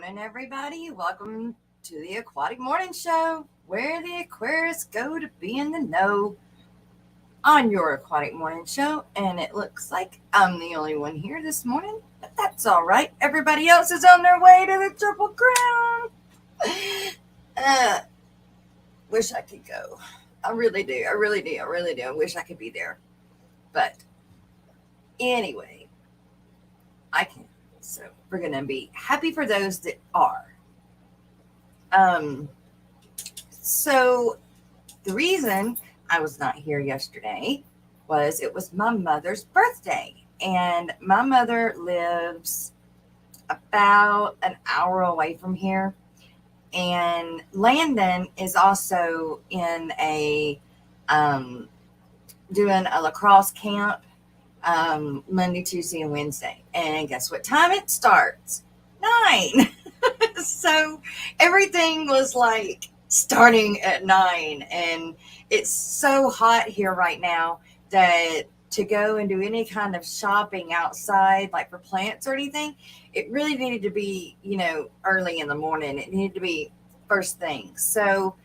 morning, everybody. Welcome to the Aquatic Morning Show, where the aquarists go to be in the know on your aquatic morning show. And it looks like I'm the only one here this morning, but that's all right. Everybody else is on their way to the Triple Crown. Uh, wish I could go. I really do. I really do. I really do. I wish I could be there. But anyway, I can't. So we're going to be happy for those that are. Um, so the reason I was not here yesterday was it was my mother's birthday. And my mother lives about an hour away from here. And Landon is also in doing a lacrosse camp Monday, Tuesday, and Wednesday. And guess what time it starts? 9. So everything was like starting at 9. And it's so hot here right now that to go and do any kind of shopping outside, like for plants or anything, it really needed to be, early in the morning. It needed to be first thing. So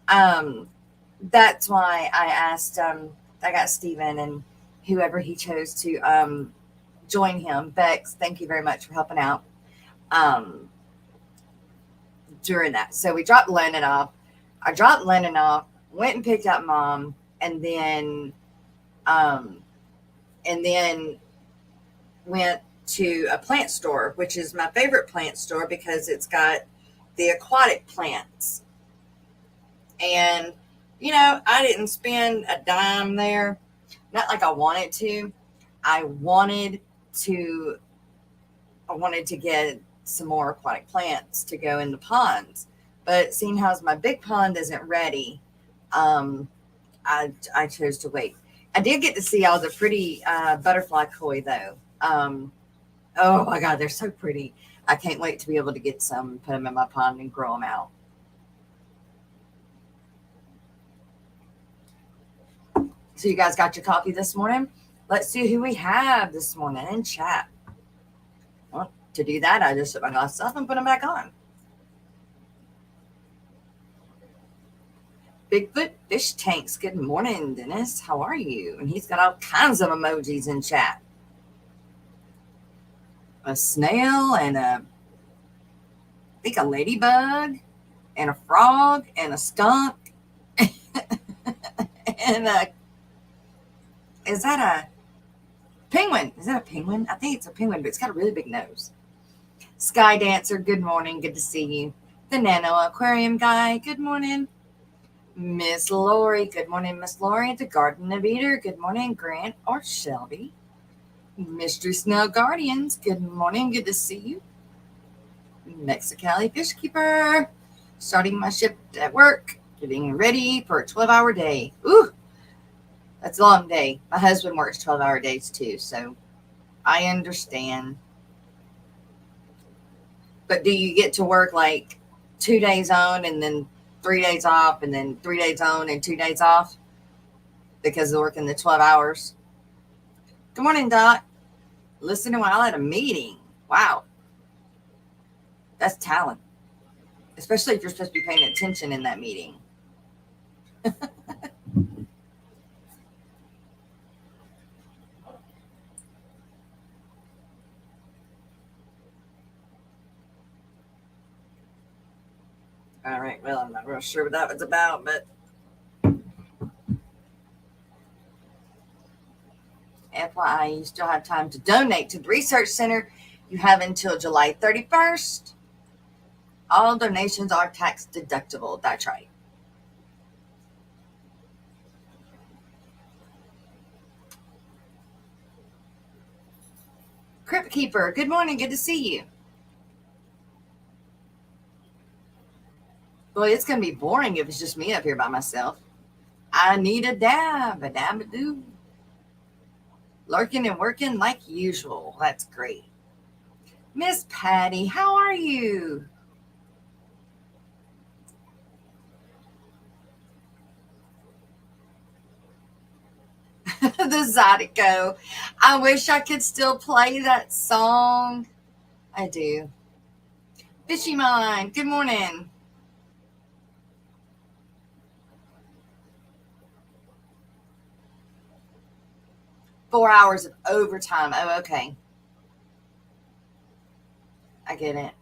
that's why I asked, I got Steven and whoever he chose to join him. Bex, thank you very much for helping out during that. So we dropped Lennon off. I dropped Lennon off, went and picked up Mom, and then went to a plant store, which is my favorite plant store because it's got the aquatic plants. And, I didn't spend a dime there. Not like I wanted to. I wanted to get some more aquatic plants to go in the ponds. But seeing how my big pond isn't ready, I chose to wait. I did get to see all the pretty butterfly koi, though. Oh, my God, they're so pretty. I can't wait to be able to get some, put them in my pond, and grow them out. So you guys got your coffee this morning? Let's see who we have this morning in chat. Well, to do that, I just took my glasses off and put them back on. Bigfoot Fish Tanks. Good morning, Dennis. How are you? And he's got all kinds of emojis in chat. A snail and I think a ladybug and a frog and a skunk and is that a penguin? Is that a penguin? I think it's a penguin, but it's got a really big nose. Sky Dancer, good morning. Good to see you. The Nano Aquarium guy, good morning. Miss Lori, good morning, Miss Lori. The Garden of Eder, good morning. Grant or Shelby. Mystery Snail Guardians, good morning. Good to see you. Mexicali Fish Keeper, starting my shift at work, getting ready for a 12-hour day. Ooh, that's a long day. My husband works 12-hour days too, so I understand. But do you get to work like 2 days on and then 3 days off and then 3 days on and 2 days off because of working the 12 hours? Good morning, Doc. Listening while at a meeting. Wow. That's talent. Especially if you're supposed to be paying attention in that meeting. All right. Well, I'm not real sure what that was about, but FYI, you still have time to donate to the Research Center. You have until July 31st. All donations are tax deductible. That's right. Crypt Keeper, good morning. Good to see you. Boy, it's going to be boring if it's just me up here by myself. I need a dab-a-do. Lurking and working like usual. That's great. Miss Patty, how are you? The Zydeco. I wish I could still play that song. I do. Fishy Mind, good morning. Four hours of overtime. Oh, okay. I get it.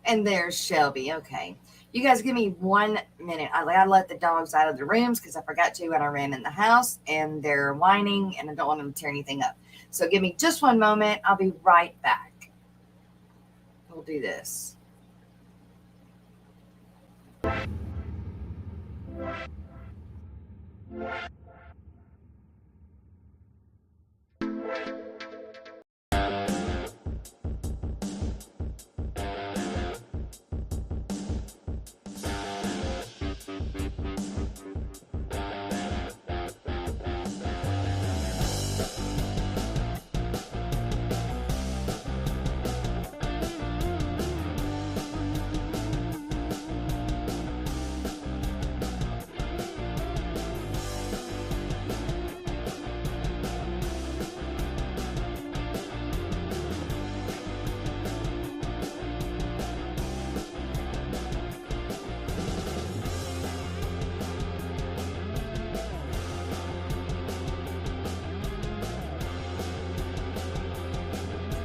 And there's Shelby. Okay. You guys give me 1 minute. I let the dogs out of the rooms because I forgot to when I ran in the house, and they're whining and I don't want them to tear anything up. So give me just 1 moment. I'll be right back. We'll do this.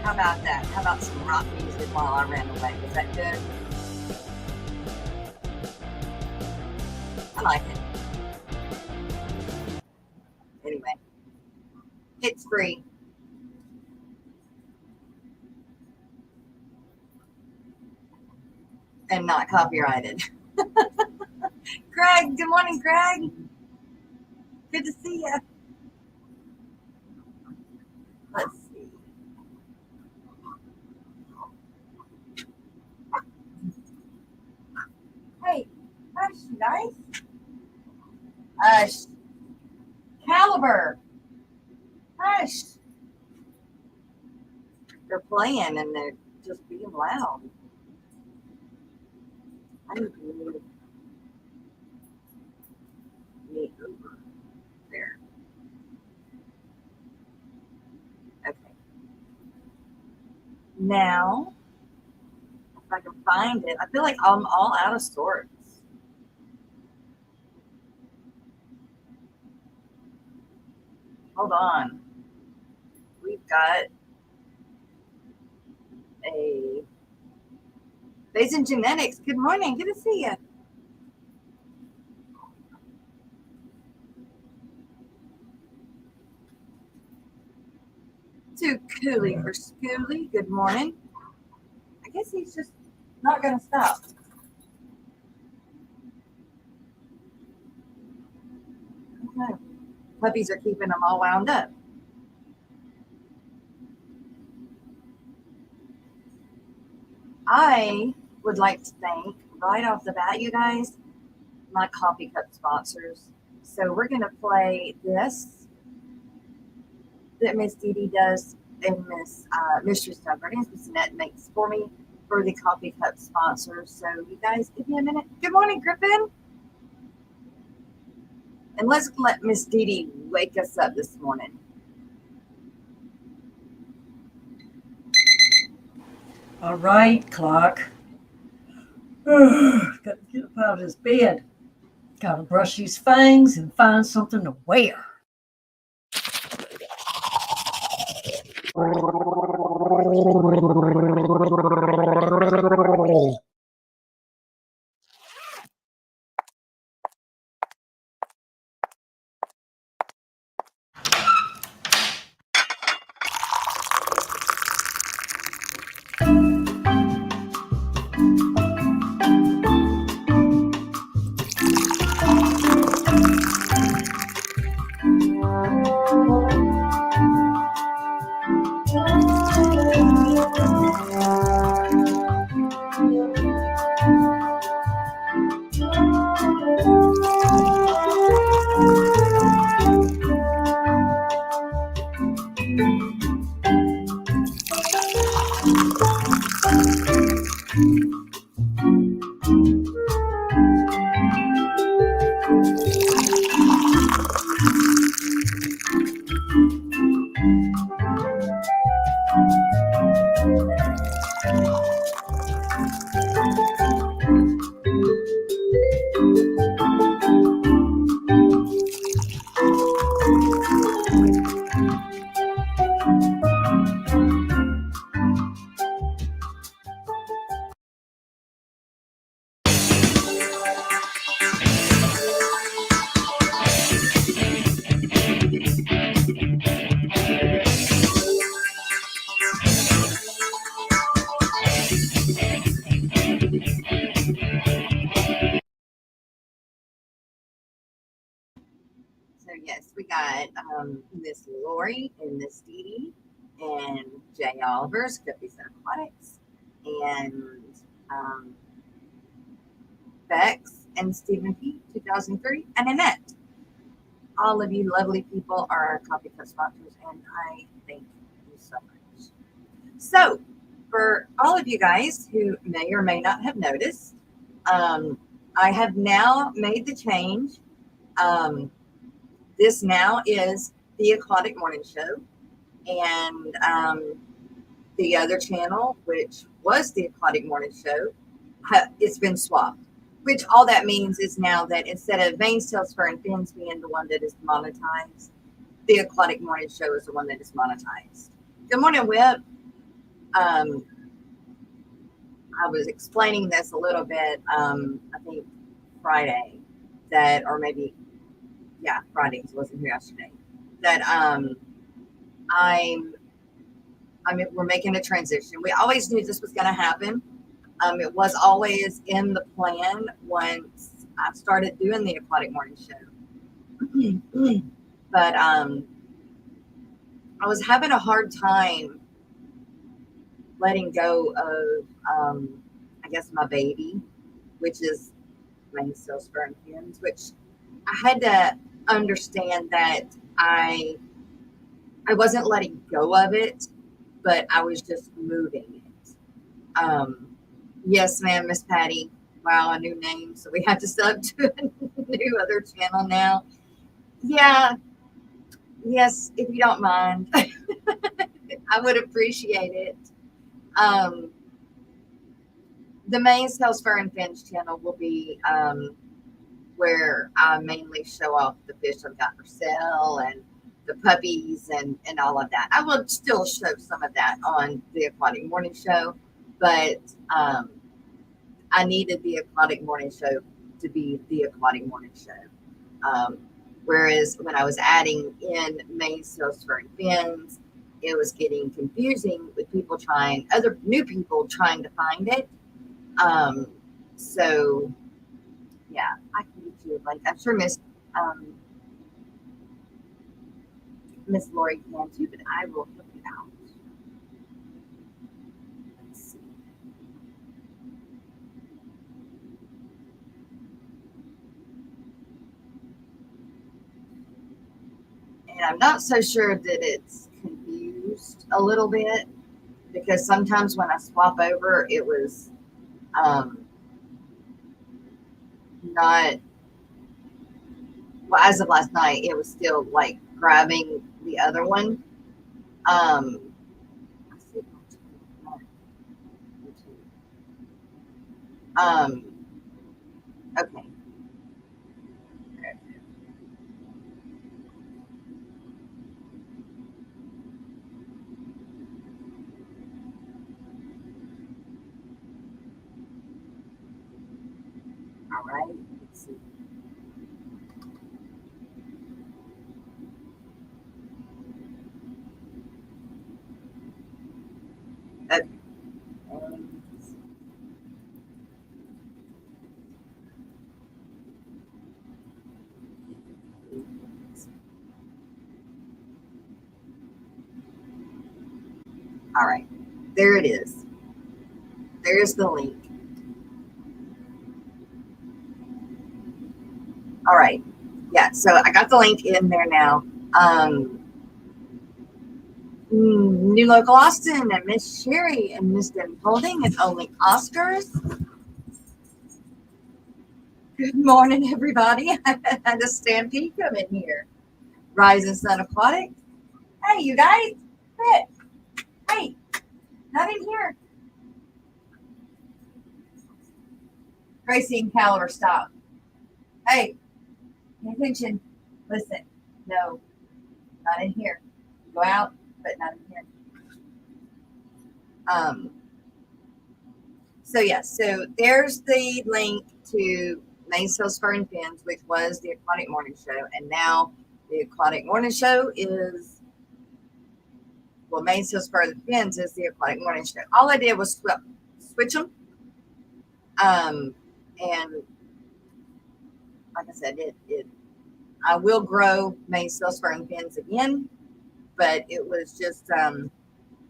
How about that? How about some rock music while I ran away? Was that good? I like it. Anyway, it's free. And not copyrighted. Greg, good morning, Greg. Good to see you. Let's see. Hey, hush, you guys. Hush. Caliber. Hush. They're playing and they're just being loud. I need to move me over there. Okay. Now, if I can find it, I feel like I'm all out of sorts. Hold on. We've got a Basin Genetics. Good morning. Good to see you. To Cooley for Schooly. Good morning. I guess he's just not going to stop. Okay. Puppies are keeping them all wound up. I would like to thank right off the bat, you guys, my coffee cup sponsors. So we're going to play this that Miss Dee Dee does and Miss Mystery Stuff. Her name's Miss Annette makes for me for the coffee cup sponsors. So you guys give me a minute. Good morning, Griffin. And let's let Miss Dee Dee wake us up this morning. All right, clock. Got to get up out of this bed. Got to brush these fangs and find something to wear. yes, we got Miss Lori and Miss Dee Dee and Jay Oliver's Cookies and Aquatics and um, Bex and Stephen P. 2003 and Annette. All of you lovely people are our coffee cup sponsors, and I thank you so much. So, for all of you guys who may or may not have noticed, I have now made the change. Um, this now is the Aquatic Morning Show, and the other channel, which was the Aquatic Morning Show, it's been swapped. Which all that means is now that instead of Main's Tails, Fur, and Fins being the one that is monetized, the Aquatic Morning Show is the one that is monetized. Good morning, Whip. I was explaining this a little bit, I think Friday, that, or maybe, yeah, Friday, because I wasn't here yesterday, that we're making a transition. We always knew this was going to happen. It was always in the plan once I started doing the Aquatic Morning Show. But I was having a hard time letting go of, I guess, my baby, which is my still sperm fins, which I had to understand that I wasn't letting go of it, but I was just moving it. Yes, ma'am, Miss Patty. Wow, a new name. So we have to sub to a new other channel now. Yeah. Yes, if you don't mind. I would appreciate it. The main Sales Fur and Fins channel will be where I mainly show off the fish I've got for sale and the puppies and all of that. I will still show some of that on the Aquatic Morning Show, but I needed the Aquatic Morning Show to be the Aquatic Morning Show. Whereas when I was adding in main sales for fins, it was getting confusing with people other new people trying to find it. So yeah, I can get you like I'm sure Miss Lori can too, but I will hook it out. Let's see. And I'm not so sure that it's confused a little bit because sometimes when I swap over, it was not, well, as of last night, it was still like grabbing the other one. Um, okay. All right. Let's see. Okay. All right. There it is. There's the link. All right. Yeah. So I got the link in there now. New Local Austin and Miss Sherry and Miss Debbie Holding and Only Oscars. Good morning, everybody. I had a stampede come in here. Rising Sun Aquatic. Hey, you guys. Hey, not in here. Gracie and Caliber, stop. Hey, pay attention. Listen. No, not in here. Go out, but not in here. So yeah, so there's the link to Mainsail Spur and Fins, which was the Aquatic Morning Show, and now the Aquatic Morning Show is, well, Mainsail Spur and Fins is the Aquatic Morning Show. All I did was switch them, and like I said, it I will grow Maine Salesfern fins again, but it was just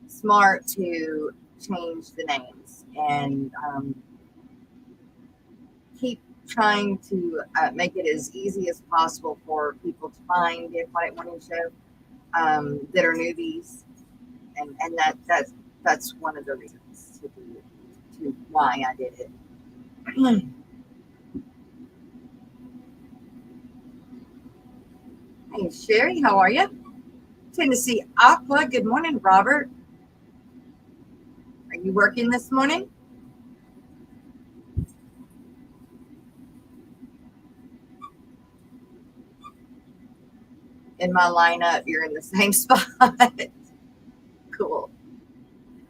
smart to change the names and keep trying to make it as easy as possible for people to find the Aquatic Morning Show that are newbies, and that's one of the reasons to why I did it. Hey Sherry, how are you? Tennessee Aqua, good morning, Robert. Are you working this morning? In my lineup, you're in the same spot. Cool.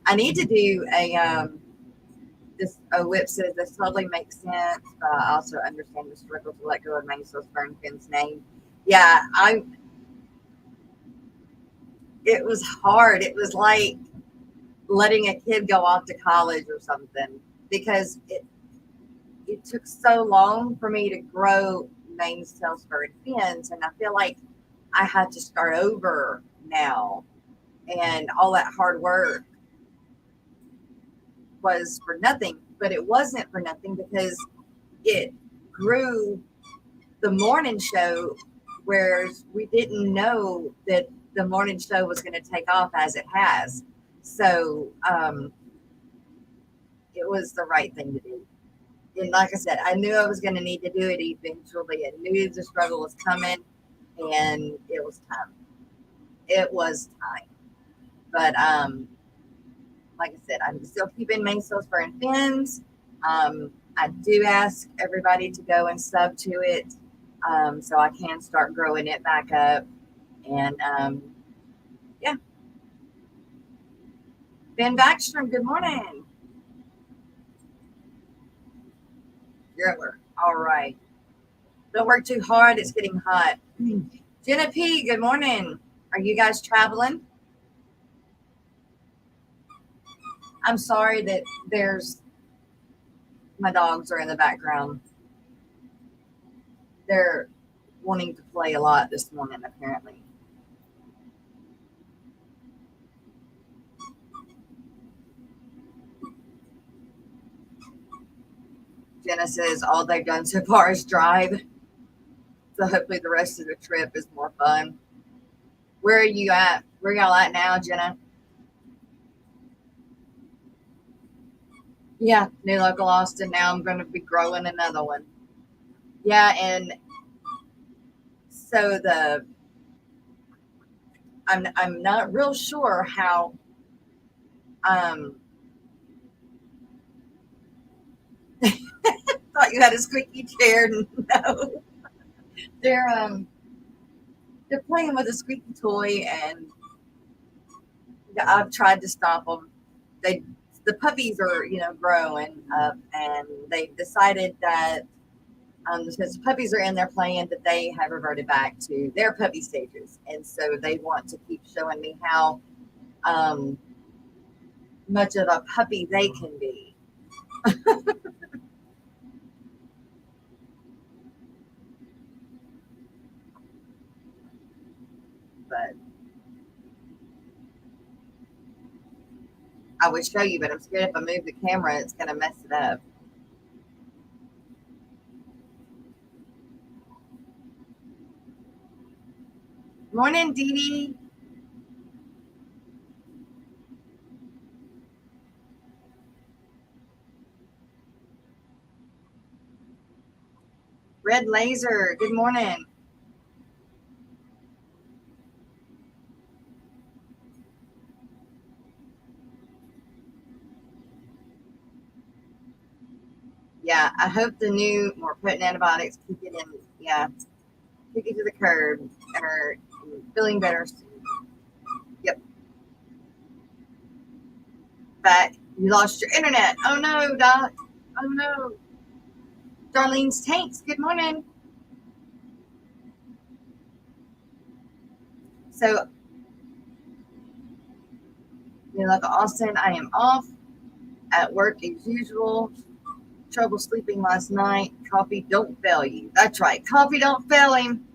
I need to do a whip says this totally makes sense, but I also understand the struggle to let go of Mansell's Fern Finn's name. Yeah, it was hard. It was like letting a kid go off to college or something because it took so long for me to grow Mainsail's Fern Fins, and I feel like I had to start over now, and all that hard work was for nothing. But it wasn't for nothing because it grew the morning show, whereas we didn't know that the morning show was going to take off as it has. So it was the right thing to do. And like I said, I knew I was going to need to do it eventually. I knew the struggle was coming, and it was time. It was time. But like I said, I'm still keeping Mainsail's Fern Fins. I do ask everybody to go and sub to it so I can start growing it back up. And yeah. Ben Backstrom, good morning. You're at work. All right. Don't work too hard. It's getting hot. Jenna P, good morning. Are you guys traveling? I'm sorry that my dogs are in the background. They're wanting to play a lot this morning, apparently. Jenna says all they've done so far is drive. So hopefully the rest of the trip is more fun. Where are you at? Where y'all at now, Jenna? Yeah, new local Austin. Now I'm going to be growing another one. Yeah, and so I'm not real sure how thought you had a squeaky chair. No, they're they're playing with a squeaky toy, and I've tried to stop them. The puppies are growing up, and they decided that because the puppies are in there playing, that they have reverted back to their puppy stages, and so they want to keep showing me how much of a puppy they can be. But I would show you, but I'm scared if I move the camera, it's going to mess it up. Morning, Dee Dee. Red Laser, good morning. Yeah, I hope the new more potent antibiotics kick it in. Yeah, kick it to the curb and are feeling better soon. Yep. Back. You lost your internet. Oh no, Doc. Oh no. Darlene's Tanks, good morning. So, like Austin, I am off at work as usual. Trouble sleeping last night. Coffee don't fail you. That's right. Coffee don't fail him.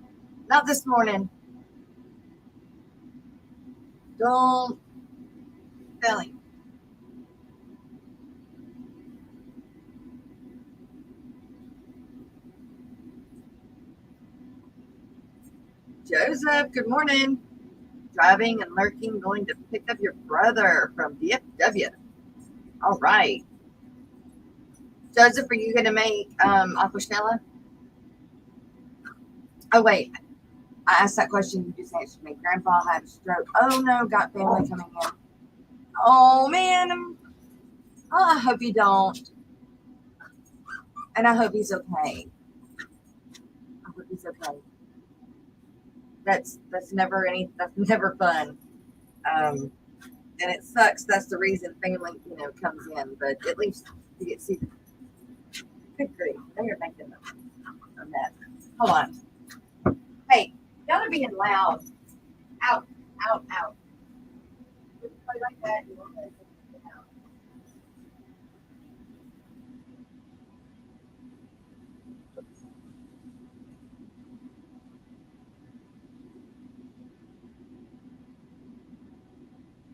Not this morning. Don't, Billy. Joseph, good morning. Driving and lurking, going to pick up your brother from DFW. All right. Joseph, are you going to make aquashella? Oh, wait. I asked that question. You just answered me. Grandpa had a stroke. Oh, no. Got family coming in. Oh, man. Oh, I hope you don't. And I hope he's okay. I hope he's okay. That's never fun. And it sucks. That's the reason family, comes in. But at least you get to see. Good grief. They are making a mess. Hold on. Hey, y'all are being loud. Out, out, out. If you play like that, you won't play out.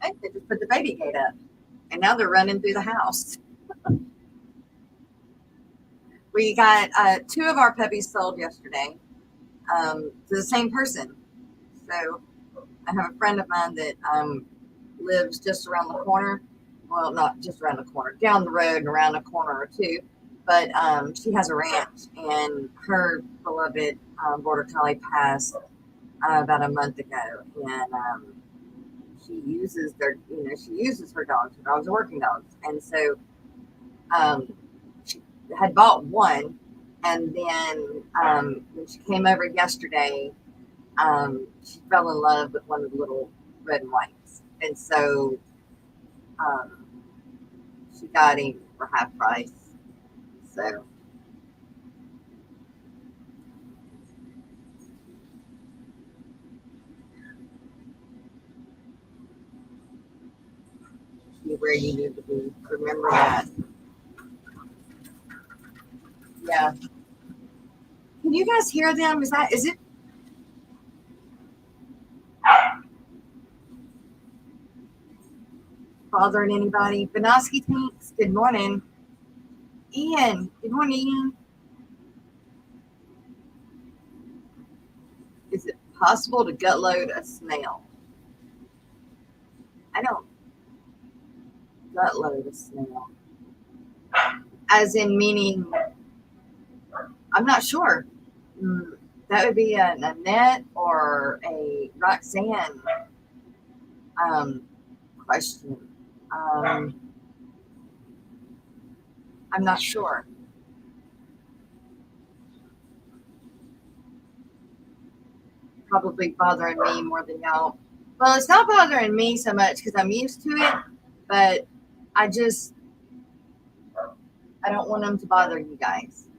Hey, they just put the baby gate up. And now they're running through the house. We got 2 of our puppies sold yesterday to the same person. So I have a friend of mine that lives just around the corner. Well, not just around the corner, down the road and around a corner or two. But she has a ranch, and her beloved border collie passed about a month ago, and she uses her dogs. Her dogs are working dogs, and so she had bought one, and then when she came over yesterday, she fell in love with one of the little red and whites, and so um, she got him for half price. So be where you need to be. Remember that. Yeah. Can you guys hear them? Is it bothering anybody? Benoski Tanks, good morning. Ian, good morning, Ian. Is it possible to gut load a snail? I don't gut load a snail. As in meaning, I'm not sure. That would be a net or a Roxanne um, question. I'm not sure. Probably bothering me more than y'all. Well, it's not bothering me so much because I'm used to it, but I just I don't want them to bother you guys.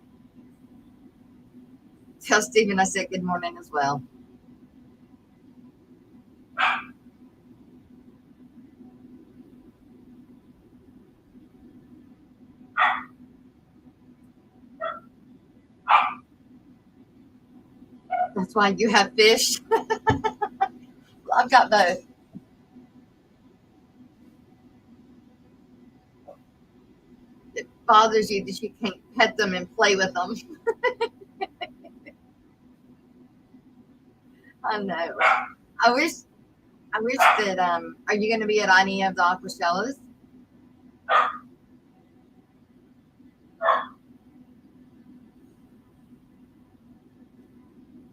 Tell Stephen I said good morning as well. That's why you have fish. I've got both. It bothers you that you can't pet them and play with them. I know. I wish that are you gonna be at any of the aquashellas?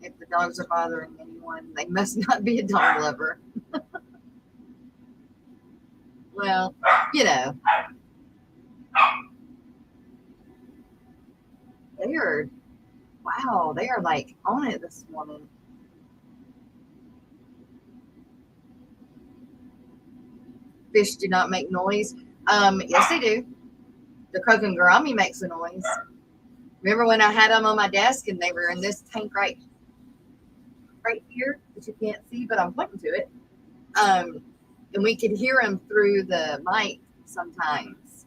If the dogs are bothering anyone, they must not be a dog lover. Well, you know, they are wow, they are like on it this morning. Fish do not make noise. Yes they do. The Krokengarami makes a noise. Remember when I had them on my desk and they were in this tank right here that you can't see, but I'm pointing to it. And we could hear them through the mic sometimes.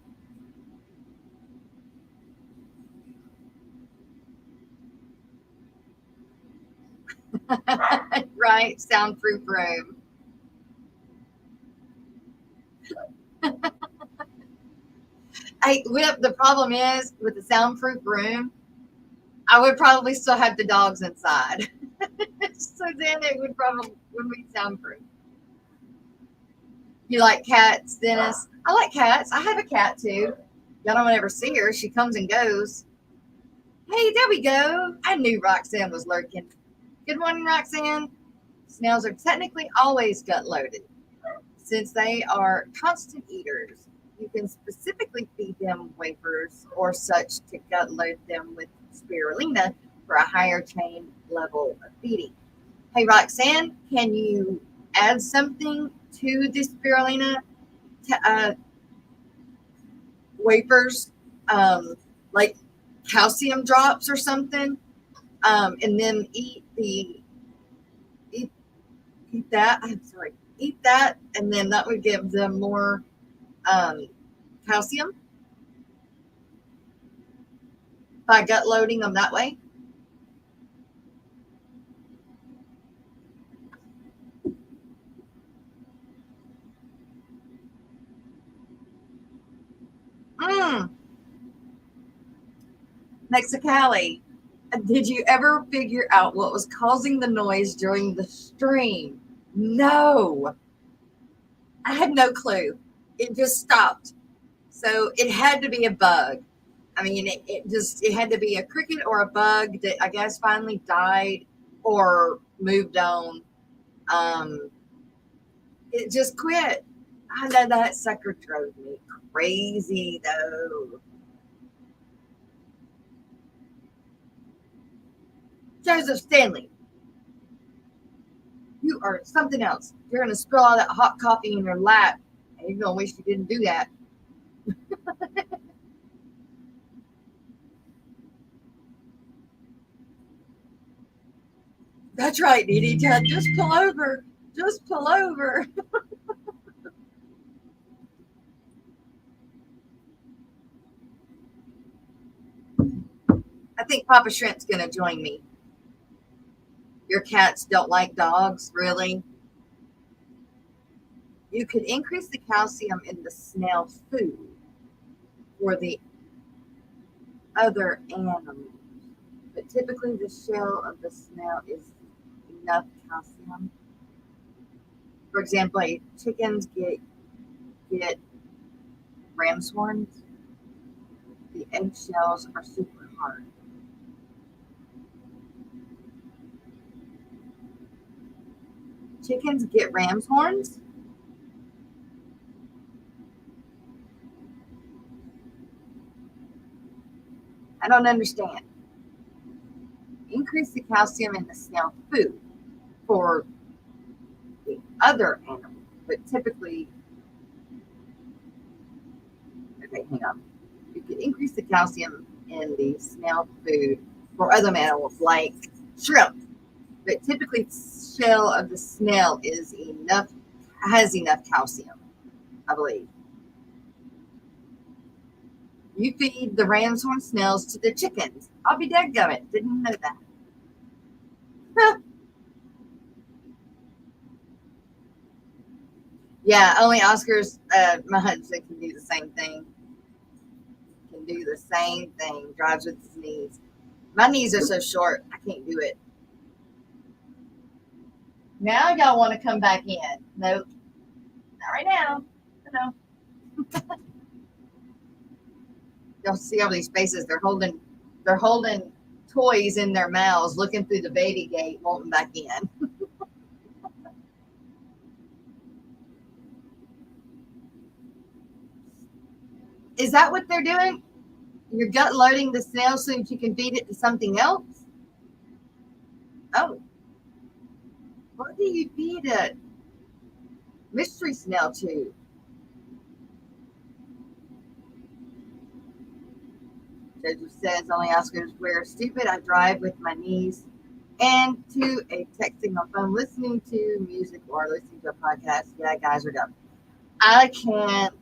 Right, soundproof room. The problem is with the soundproof room, I would probably still have the dogs inside. So then it would be soundproof. You like cats, Dennis? I like cats. I have a cat too. Y'all don't ever see her. She comes and goes. Hey, there we go. I knew Roxanne was lurking. Good morning, Roxanne. Snails are technically always gut loaded. Since they are constant eaters, you can specifically feed them wafers or such to gut load them with spirulina for a higher chain level of feeding. Hey, Roxanne, can you add something to the spirulina wafers, like calcium drops or something, and then eat eat that? I'm sorry, eat that, and then that would give them more calcium by gut loading them that way. Mm. Mexicali, did you ever figure out what was causing the noise during the stream? No, I had no clue. It just stopped. So it had to be a bug. I mean, it had to be a cricket or a bug that I guess finally died or moved on. Um, it just quit. I know that sucker drove me crazy though. Joseph Stanley, you are something else. You're gonna spill all that hot coffee in your lap, and you're gonna wish you didn't do that. That's right, Dee Dee. Just pull over. Just pull over. I think Papa Shrimp's gonna join me. Your cats don't like dogs, really? You could increase the calcium in the snail food for the other animals, but typically the shell of the snail is enough calcium. For example, chickens get ram's horns. The eggshells are super hard. Chickens get ram's horns? I don't understand. Increase the calcium in the snail food for the other animals, but typically, okay, hang on. You could increase the calcium in the snail food for other animals like shrimp, but typically the shell of the snail has enough calcium, I believe. You feed the ram's horn snails to the chickens. I'll be dadgummit. Didn't know that. Yeah, only Oscar's, my husband can do the same thing. Can do the same thing. Drives with his knees. My knees are so short, I can't do it. Now y'all want to come back in. Nope. Not right now. No. Y'all see all these faces. They're holding toys in their mouths, looking through the baby gate, wanting back in. Is that what they're doing? You're gut loading the snail so that you can feed it to something else? Oh, what do you feed a mystery snail to? Joseph says only Oscars where stupid. I drive with my knees and to a texting on phone, listening to music or listening to a podcast. Yeah, guys are dumb. I can't.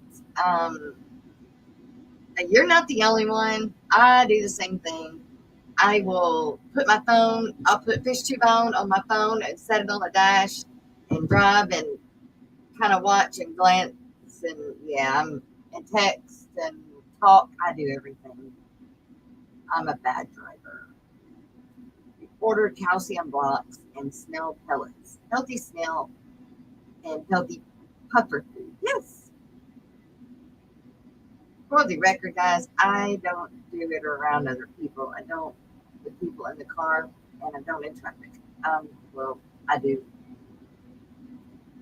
You're not the only one. I do the same thing. I will put my phone, I'll put fish tube on my phone and set it on the dash and drive and kind of watch and glance and and text and talk. I do everything. I'm a bad driver. We ordered calcium blocks and snail pellets, healthy snail and healthy puffer food. Yes. For the record, guys, I don't do it around other people. I don't with people in the car, and I don't in traffic. Well, I do.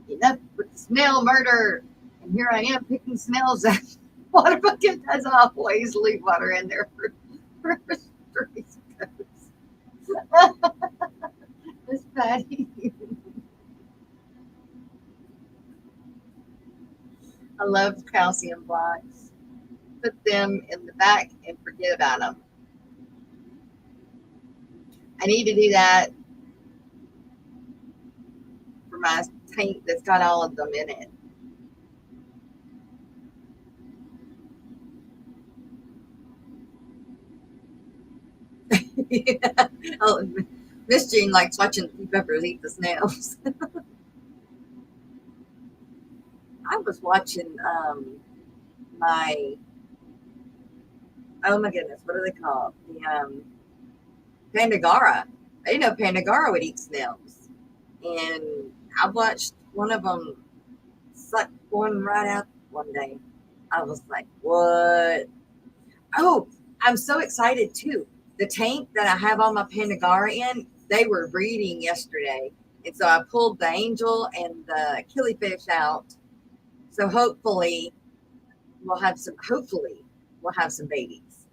Enough with the snail murder, and here I am picking snails out. Water bucket does always leave water in there for streets. Miss Patty. I love calcium blocks. Put them in the back and forget about them. I need to do that for my tank that's got all of them in it. Yeah. Oh, Miss Jean likes watching the peppers eat the snails. I was watching my oh my goodness, what are they called? The Pandagara. I didn't know Pandagara would eat snails, and I watched one of them suck one right out one day. I was like, what? Oh, I'm so excited too. The tank that I have all my Pandagara in, they were breeding yesterday. And so I pulled the angel and the killifish out. So hopefully we'll have some babies.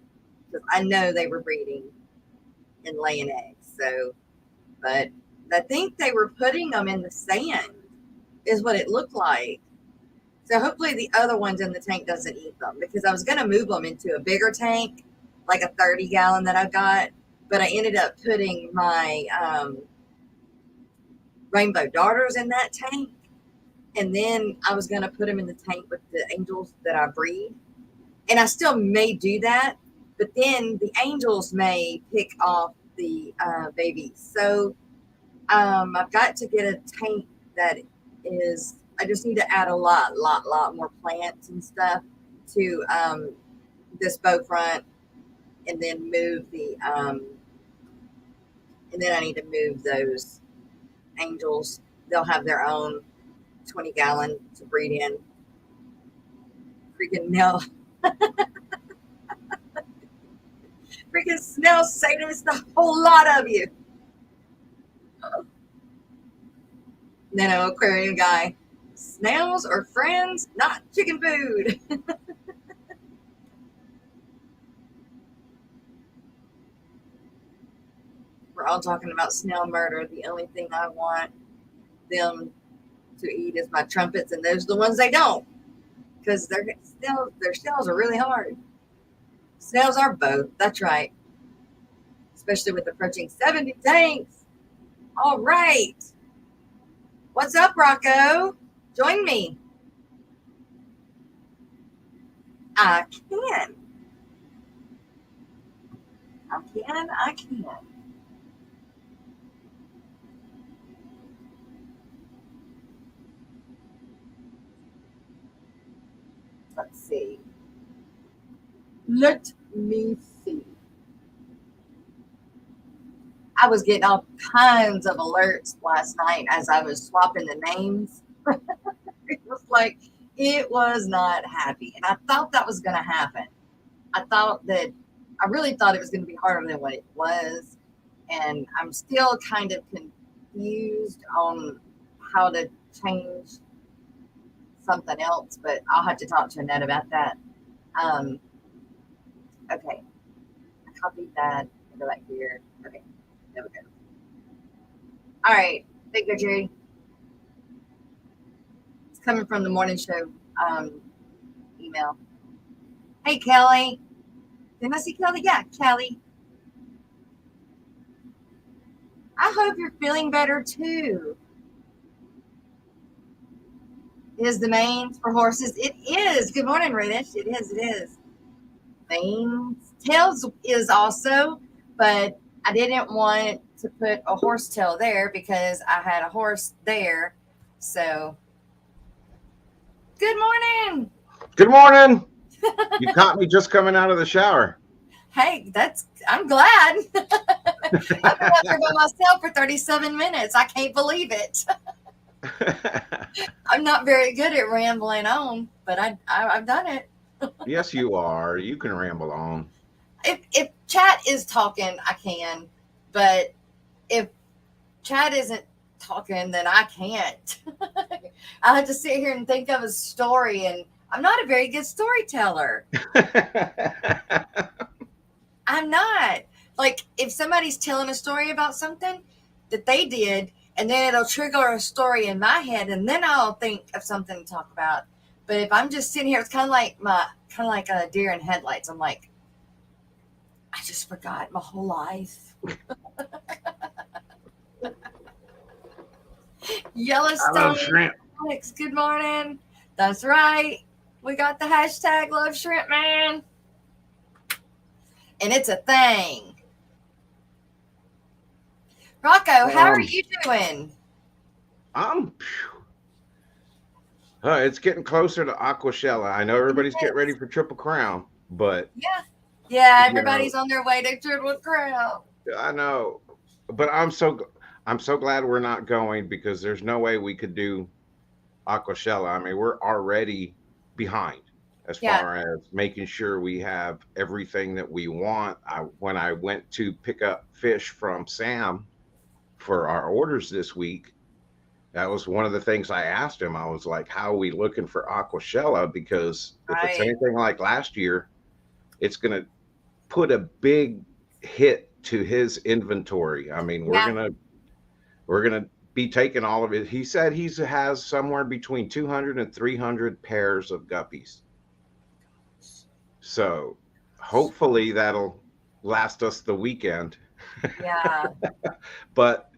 Because I know they were breeding and laying eggs. So, but I think they were putting them in the sand is what it looked like. So hopefully the other ones in the tank doesn't eat them, because I was going to move them into a bigger tank, like a 30-gallon that I got, but I ended up putting my rainbow darters in that tank, and then I was going to put them in the tank with the angels that I breed, and I still may do that, but then the angels may pick off the babies. So I've got to get a tank that is, I just need to add a lot more plants and stuff to this bow front, and then move the and then I need to move those angels. They'll have their own 20-gallon to breed in. Freaking no. Freaking snail Satanists, the whole lot of you. Then an aquarium guy. Snails are friends, not chicken food. We're all talking about snail murder. The only thing I want them to eat is my trumpets, and those are the ones they don't, because their shells are really hard. Snails are both. That's right. Especially with approaching 70 tanks. All right. What's up, Rocco? Join me. I can. I can. Let's see. Let me see. I was getting all kinds of alerts last night as I was swapping the names. It was like, it was not happy. And I thought that was going to happen. I really thought it was going to be harder than what it was. And I'm still kind of confused on how to change something else, but I'll have to talk to Annette about that. Okay. I copied that. I go back here. Okay. There we go. All right. Thank you, Jerry. It's coming from the morning show email. Hey, Kelly. Did I see Kelly? Yeah, Kelly. I hope you're feeling better too. Is the manes for horses? It is. Good morning, Radish. It is. Manes. Tails is also, but I didn't want to put a horsetail there because I had a horse there. So, good morning. Good morning. You caught me just coming out of the shower. Hey, I'm glad. I've been out there by myself for 37 minutes. I can't believe it. I'm not very good at rambling on, but I've done it. Yes, you are. You can ramble on. If chat is talking, I can, but if chat isn't talking, then I can't. I have to sit here and think of a story, and I'm not a very good storyteller. I'm not. Like, if somebody's telling a story about something that they did, and then it'll trigger a story in my head, and then I'll think of something to talk about. But if I'm just sitting here, it's kind of like a deer in headlights. I'm like, I just forgot my whole life. Yellowstone. I love shrimp. Alex, good morning. That's right. We got the hashtag Love Shrimp Man. And it's a thing. Rocco, how are you doing? It's getting closer to Aquashella. I know everybody's getting ready for Triple Crown, but yeah, everybody's on their way to Triple Crown. I know, but I'm so glad we're not going, because there's no way we could do Aquashella. I mean, we're already behind as far as making sure we have everything that we want. When I went to pick up fish from Sam for our orders this week, that was one of the things I asked him. I was like, how are we looking for Aquashella? Because if it's anything like last year, it's going to put a big hit to his inventory. I mean, we're going to be taking all of it. He said he has somewhere between 200 and 300 pairs of guppies. So hopefully that'll last us the weekend. Yeah. But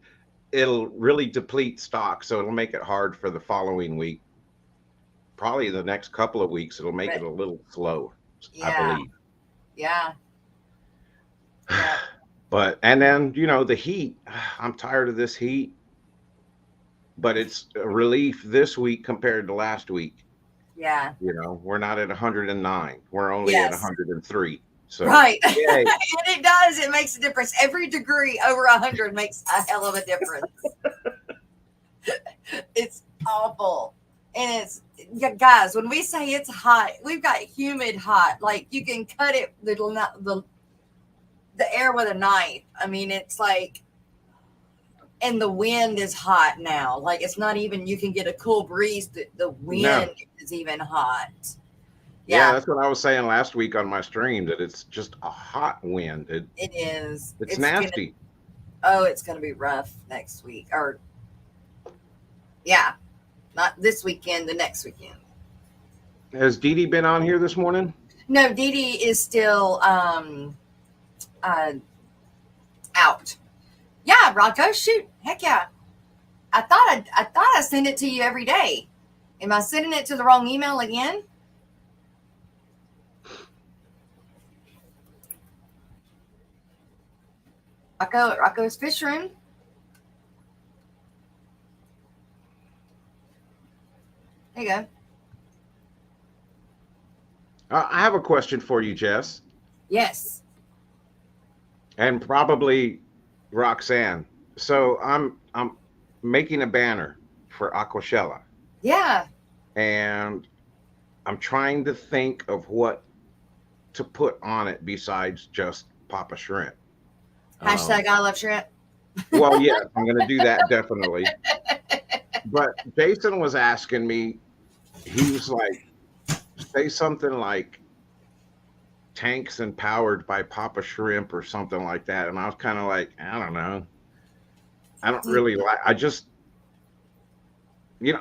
it'll really deplete stock, so it'll make it hard for the following week. Probably the next couple of weeks, it'll make it a little slow, I believe. Yeah. But, and then, the heat, I'm tired of this heat, but it's a relief this week compared to last week. Yeah. We're not at 109. We're only at 103. So, right. And it does. It makes a difference. Every degree over 100 makes a hell of a difference. It's awful. And it's, guys, when we say it's hot, we've got humid hot. Like, you can cut it, the air with a knife. I mean, it's like, and the wind is hot now. Like, it's not even, you can get a cool breeze. The wind is even hot. Yeah, that's what I was saying last week on my stream, that it's just a hot wind. It is. It's nasty. It's going to be rough next week. Or, not this weekend, the next weekend. Has Dee Dee been on here this morning? No, Dee Dee is still out. Yeah, Rocco, shoot. Heck yeah. I thought I sent it to you every day. Am I sending it to the wrong email again? Rocco's Fish Room. There you go. I have a question for you, Jess. Yes. And probably Roxanne. So I'm making a banner for Aquashella. Yeah. And I'm trying to think of what to put on it besides just Papa Shrimp. Hashtag I love shrimp. Well, yeah, I'm going to do that definitely. But Jason was asking me, he was like, say something like tanks and powered by Papa Shrimp or something like that. And I was kind of like, I don't know. I don't really like, I just,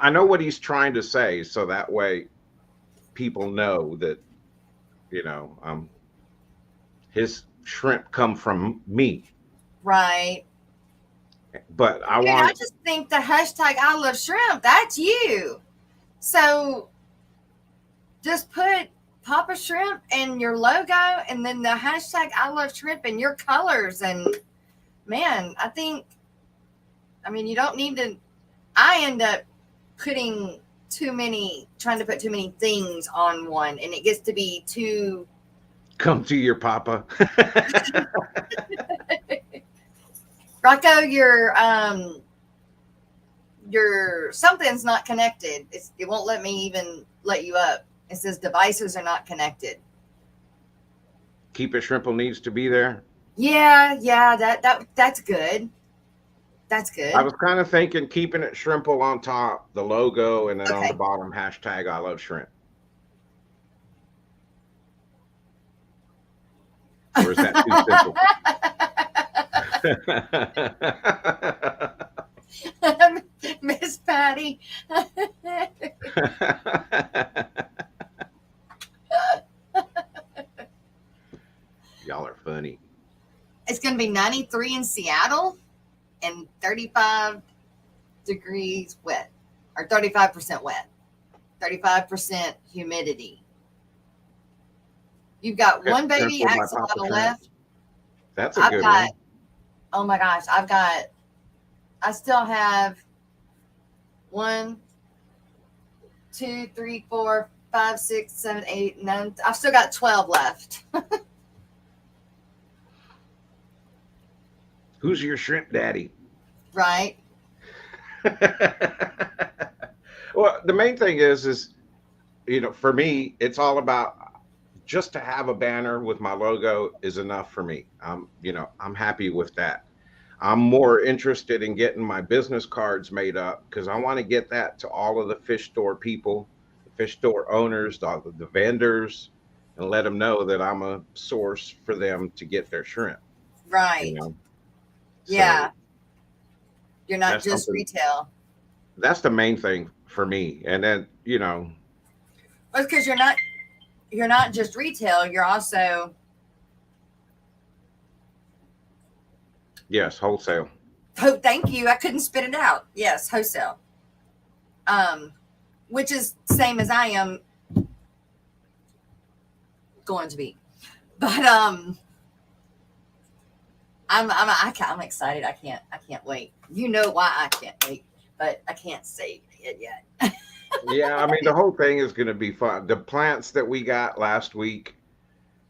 I know what he's trying to say. So that way people know that, his shrimp come from me. Right. But I just think the hashtag I love shrimp, that's you. So just put Papa Shrimp and your logo, and then the hashtag I love shrimp and your colors, and man, I mean, you don't need to. I end up trying to put too many things on one, and it gets to be too. Come to your papa. Rocco, your something's not connected. It won't let me even let you up. It says devices are not connected. Keep It Shrimple needs to be there. Yeah, that's good. That's good. I was kind of thinking Keeping It Shrimple on top, the logo, and then on Okay. the bottom, hashtag I love shrimp. Or is that too simple? Miss Patty. Y'all are funny. It's going to be 93 in Seattle and 35 degrees wet, or 35% wet, 35% humidity. You've got one baby axolotl left. That's a good one. Oh my gosh, I still have 1, 2, 3, 4, 5, 6, 7, 8, 9. I've still got 12 left. Who's your shrimp daddy? Right. Well, the main thing is, for me, it's all about just to have a banner with my logo is enough for me. I'm happy with that. I'm more interested in getting my business cards made up because I want to get that to all of the fish store people, the fish store owners, the vendors, and let them know that I'm a source for them to get their shrimp. Right. Yeah. You're not just retail. That's the main thing for me. And then, Well, because you're not just retail, you're also. Yes, wholesale. Oh, thank you. I couldn't spit it out. Yes, wholesale. Which is same as I am going to be. But I'm excited. I can't wait. You know why I can't wait, but I can't say it yet. Yeah, I mean the whole thing is going to be fun. The plants that we got last week,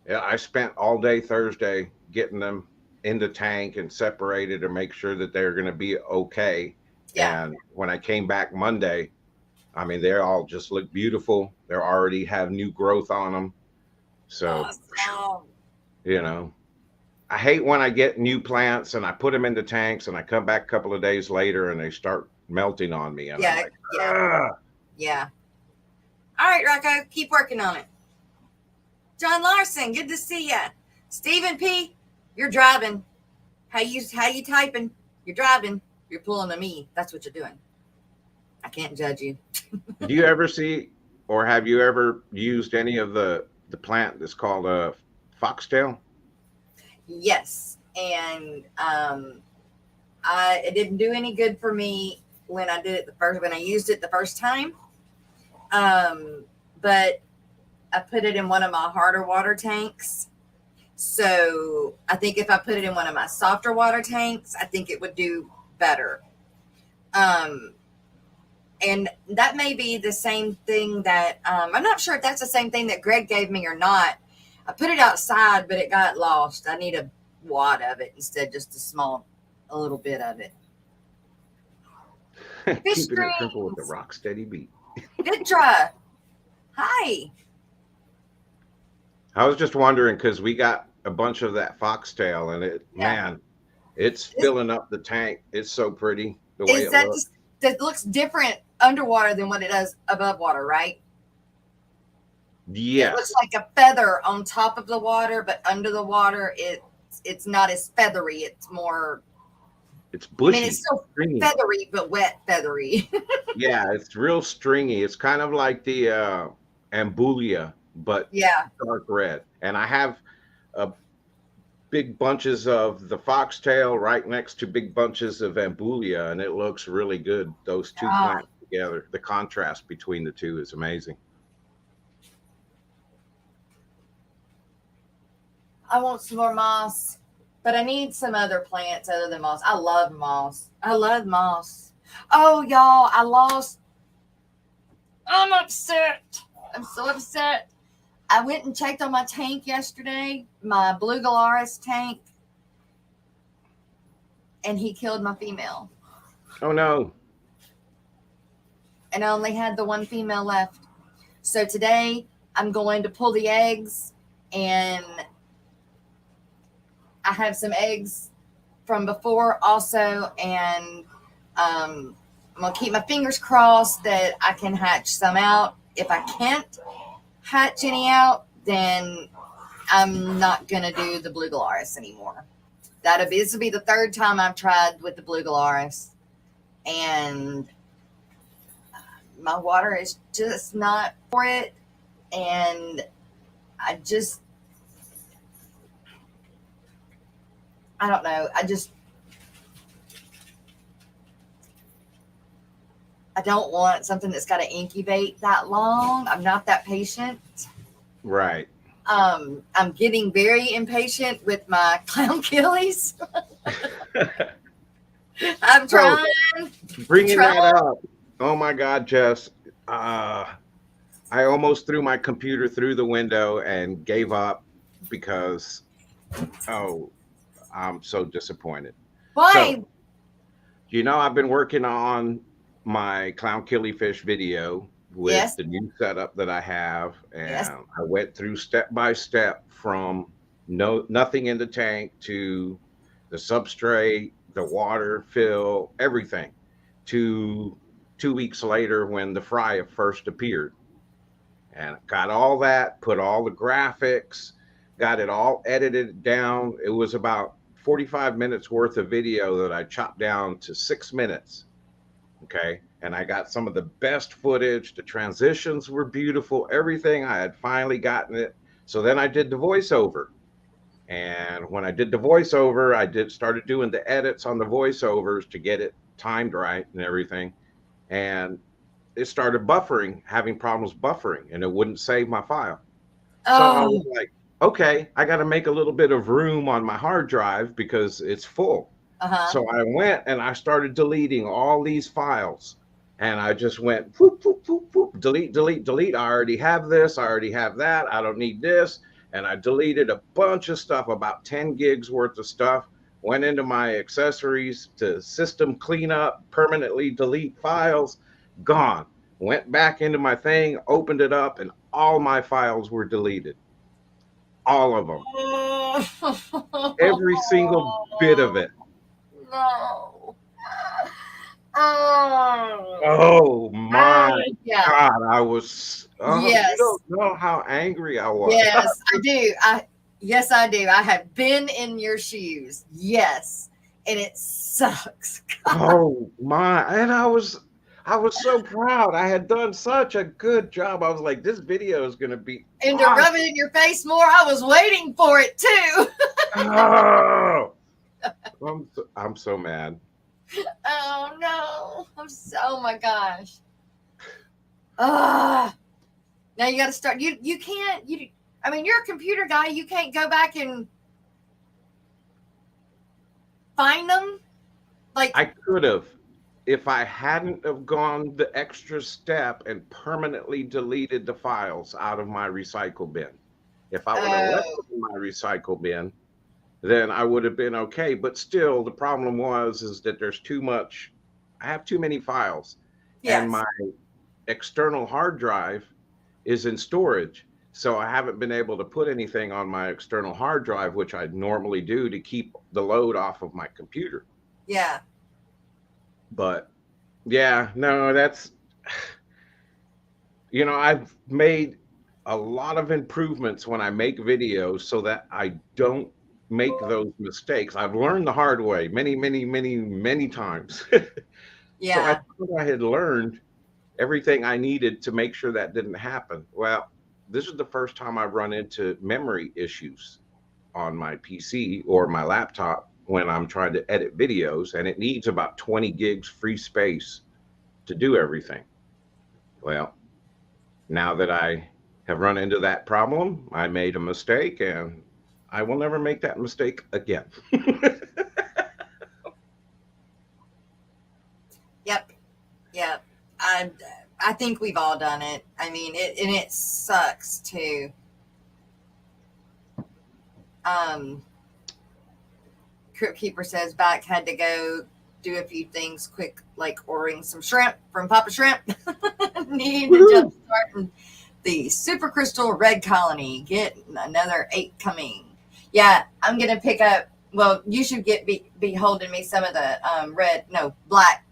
I spent all day Thursday getting them in the tank and separated to make sure that they're going to be okay. Yeah. And when I came back Monday, I mean they all just look beautiful. They already have new growth on them. So, awesome. I hate when I get new plants and I put them in the tanks and I come back a couple of days later and they start melting on me. And I'm like, yeah. All right, Rocco, keep working on it. John Larson, good to see you. Stephen P., you're driving. How you typing? You're driving. You're pulling a me. That's what you're doing. I can't judge you. Do you ever see, or have you ever used any of the plant that's called a foxtail? Yes, and it didn't do any good for me when I used it the first time. But I put it in one of my harder water tanks. So I think if I put it in one of my softer water tanks, I think it would do better. And that may be the same thing that I'm not sure if that's the same thing that Greg gave me or not. I put it outside, but it got lost. I need a wad of it instead, just a little bit of it. Keeping it simple with the rock steady beat. Vidra, hi. I was just wondering because we got a bunch of that foxtail and man, it's filling up the tank. It's so pretty the way it looks. That looks different underwater than what it does above water, right? Yes. It looks like a feather on top of the water, but under the water, it's not as feathery. It's more. It's bushy. I mean, it's still feathery, but wet feathery. Yeah, it's real stringy. It's kind of like the ambulia, but dark red. And I have big bunches of the foxtail right next to big bunches of ambulia, and it looks really good. Those two plants together, the contrast between the two is amazing. I want some more moss, But I need some other plants other than moss. I love moss. I love moss. Oh, y'all, I'm upset. I'm so upset. I went and checked on my tank yesterday, my blue Galaris tank, and he killed my female. Oh no. And I only had the one female left. So today I'm going to pull the eggs, and I have some eggs from before also, and I'm going to keep my fingers crossed that I can hatch some out. If I can't hatch any out, then I'm not going to do the blue Galaris anymore. This will be the third time I've tried with the blue Galaris, and my water is just not for it. And I don't know. I don't want something that's got to incubate that long. I'm not that patient. Right. I'm getting very impatient with my clown killies. I'm trying. Bringing that up. Oh my God, Jess. I almost threw my computer through the window and gave up because, I'm so disappointed. Why? So, I've been working on my clown killifish video with the new setup that I have, and I went through step by step from nothing in the tank to the substrate, the water fill, everything, to 2 weeks later when the fry first appeared. And got all that, put all the graphics, got it all edited down. It was about 45 minutes worth of video that I chopped down to 6 minutes. Okay. And I got some of the best footage. The transitions were beautiful. Everything. I had finally gotten it. So then I did the voiceover. And when I did the voiceover, I started doing the edits on the voiceovers to get it timed right and everything. And it started buffering, having problems buffering, and it wouldn't save my file. So I was like, okay, I got to make a little bit of room on my hard drive because it's full. So I went and I started deleting all these files, and I just went whoop, whoop, whoop, whoop, delete, delete, delete. I already have this. I already have that. I don't need this. And I deleted a bunch of stuff, about 10 gigs worth of stuff, went into my accessories to system cleanup, permanently delete files, gone. Went back into my thing, opened it up, and all my files were deleted. All of them. Every single bit of it. No. Oh my God. I was, yes. You don't know how angry I was. Yes, I do. Yes, I do. I have been in your shoes. Yes. And it sucks. God. Oh my. And I was so proud. I had done such a good job. I was like, this video is going to be and awesome. To rub it in your face more, I was waiting for it too. Oh, I'm so mad. Oh no. Oh my gosh. Now you got to start. You can't, I mean, you're a computer guy. You can't go back and find them. Like I could have. If I hadn't have gone the extra step and permanently deleted the files out of my recycle bin. If I would have left it in my recycle bin, then I would have been okay. But still, the problem is that there's too much. I have too many files. Yes. And my external hard drive is in storage. So I haven't been able to put anything on my external hard drive, which I normally do to keep the load off of my computer. Yeah. But yeah, no, that's, I've made a lot of improvements when I make videos so that I don't make those mistakes. I've learned the hard way many, many, many, many times. Yeah. So I thought I had learned everything I needed to make sure that didn't happen. Well, this is the first time I've run into memory issues on my PC or my laptop when I'm trying to edit videos, and it needs about 20 gigs free space to do everything. Well, now that I have run into that problem, I made a mistake and I will never make that mistake again. Yep. Yep. I think we've all done it. I mean, it sucks too. Crypt Keeper says back had to go do a few things quick, like ordering some shrimp from Papa Shrimp. Need to jump start the Super Crystal Red Colony. Get another 8 coming. Yeah, I'm gonna pick up. Well, you should be holding me some of the black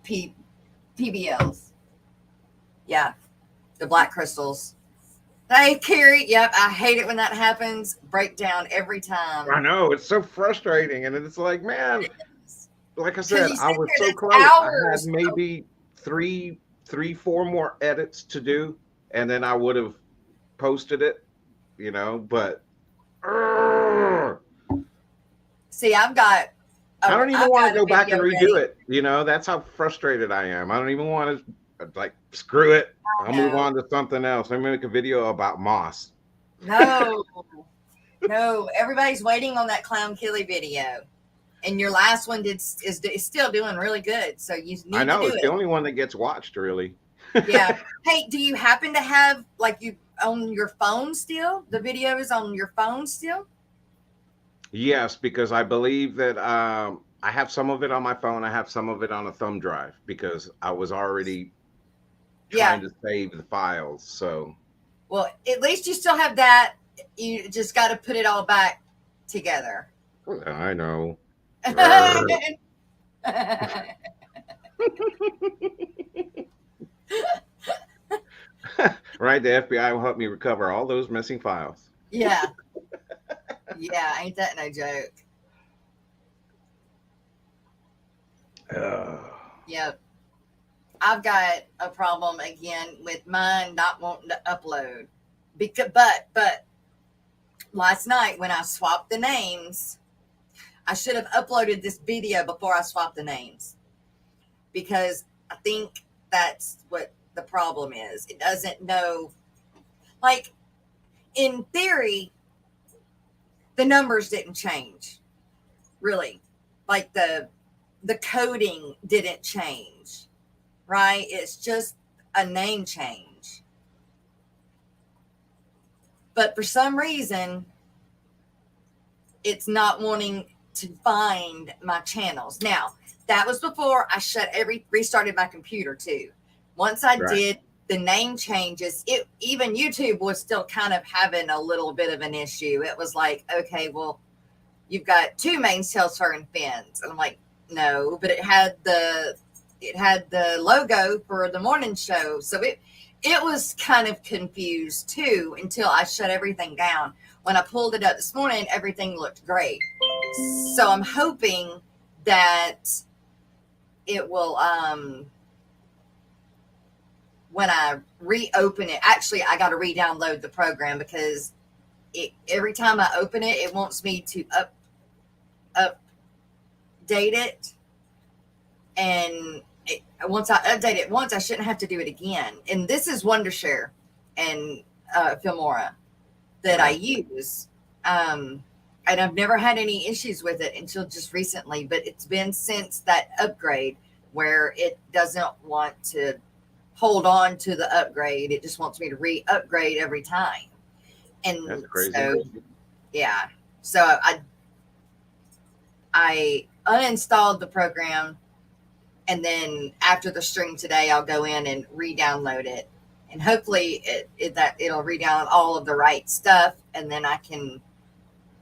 PBLs. Yeah, the black crystals. Hey, Carrie. Yep, I hate it when that happens. Breakdown every time. I know, it's so frustrating, and it's like, man, like I said, I was so close. Hours. I had maybe three, 4 more edits to do, and then I would have posted it, but see, I don't even want to go back and redo it. That's how frustrated I am. I don't even want to, like, screw it. I'll move on to something else. I'm going to make a video about moss. No, everybody's waiting on that Clown Killy video. And your last one is still doing really good. So you need I know, to do it's the only one that gets watched, really. Yeah. Hey, do you happen to have, like, you on your phone still? The video is on your phone still? Yes, because I believe that I have some of it on my phone. I have some of it on a thumb drive because I was already trying to save the files. So, well, at least you still have that. You just got to put it all back together. I know. Right, the FBI will help me recover all those missing files. Yeah. Yeah, ain't that no joke? Yep. I've got a problem again with mine not wanting to upload. But last night when I swapped the names, I should have uploaded this video before I swapped the names, because I think that's what the problem is. It doesn't know, like, in theory, the numbers didn't change, really. Like the coding didn't change, right? It's just a name change. But for some reason, it's not wanting to find my channels. Now, that was before I restarted my computer too. Once I did the name changes, even YouTube was still kind of having a little bit of an issue. It was like, okay, well, you've got 2 main tails, fur, and fins. And I'm like, no, but it had the logo for the morning show. So it was kind of confused too until I shut everything down. When I pulled it up this morning, everything looked great. So I'm hoping that it will, when I reopen it, actually, I got to re-download the program because every time I open it, it wants me to update it. And once I update it once, I shouldn't have to do it again. And this is Wondershare and Filmora that I use. And I've never had any issues with it until just recently, but it's been since that upgrade where it doesn't want to hold on to the upgrade. It just wants me to re-upgrade every time. And that's crazy. So, yeah. So I uninstalled the program, and then after the stream today, I'll go in and re-download it. And hopefully it'll re-download all of the right stuff, and then I can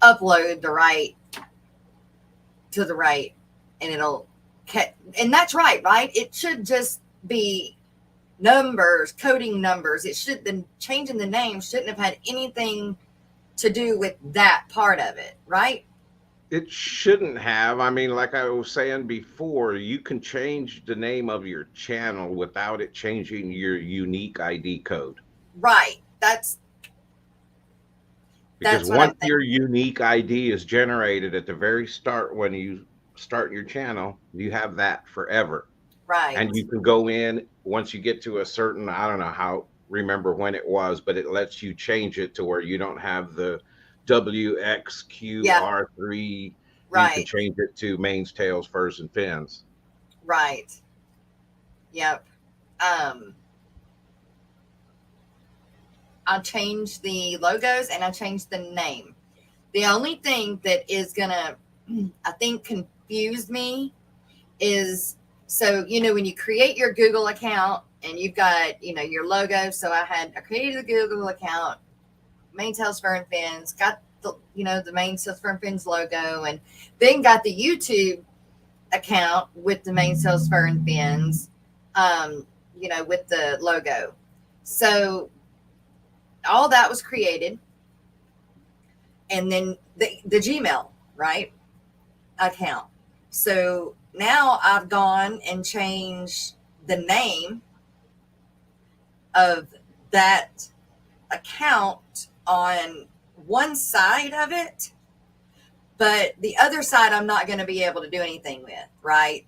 upload to the right, and it'll and that's right? It should just be numbers, coding numbers. Changing the name shouldn't have had anything to do with that part of it, right? It shouldn't have. I mean, like I was saying before, you can change the name of your channel without it changing your unique ID code. Right. Because once your unique ID is generated at the very start, when you start your channel, you have that forever. Right. And you can go in once you get to a certain, I don't know remember when it was, but it lets you change it to where you don't have the WXQR3. Right. You can change it to manes, tails, furs, and fins. Right. Yep. I changed the logos and I changed the name. The only thing that is gonna, I think, confuse me is, so when you create your Google account and you've got your logo. So I created a Google account, main tails, fur, and fins, got the the main tails, fur, and fins logo, and then got the YouTube account with the main tails, fur, and fins, with the logo. So all that was created, and then the Gmail, right, account. So now I've gone and changed the name of that account on one side of it, but the other side I'm not going to be able to do anything with, right?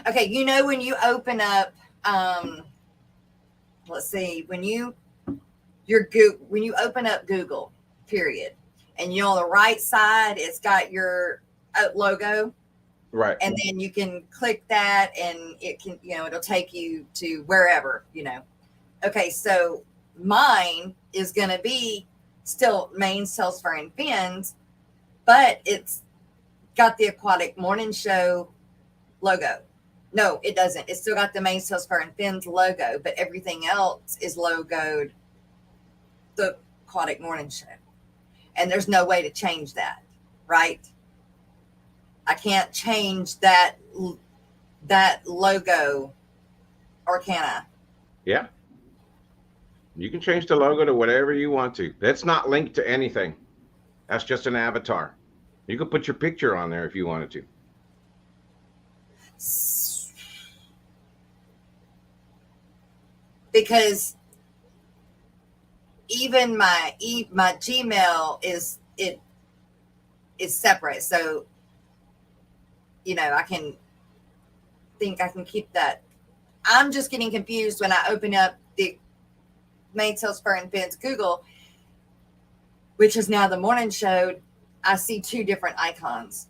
Okay, when you open up, let's see, when you open up Google, period, and on the right side it's got your logo, right? And then you can click that, and it can, it'll take you to wherever, Okay, so mine is going to be still main tails, fur, and fins, but it's got the Aquatic Morning Show logo. No, it doesn't. It's still got the main tails, fur, and fins logo, but everything else is logoed the Aquatic Morning Show. And there's no way to change that, right? I can't change that logo, or can I? Yeah. You can change the logo to whatever you want to. That's not linked to anything. That's just an avatar. You could put your picture on there if you wanted to. Because even my Gmail is separate, so I can keep that. I'm just getting confused when I open up the main tails, fur, and fins Google, which is now the morning show. I see two different icons.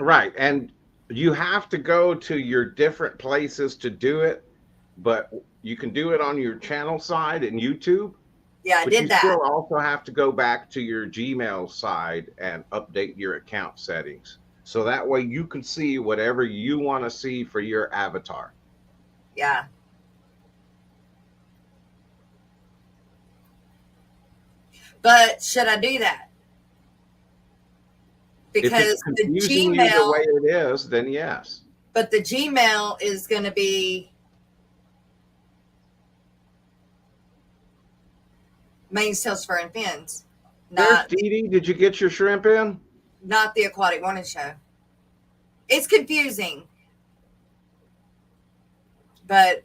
Right, and you have to go to your different places to do it, but you can do it on your channel side in YouTube. Yeah, I did that. You still also have to go back to your Gmail side and update your account settings. So that way you can see whatever you want to see for your avatar. Yeah. But should I do that? Because if it's the Gmail, you the way it is, then yes. But the Gmail is going to be main tails, fur, and fins. Not Dee Dee, did you get your shrimp in? Not the Aquatic Morning Show. It's confusing. But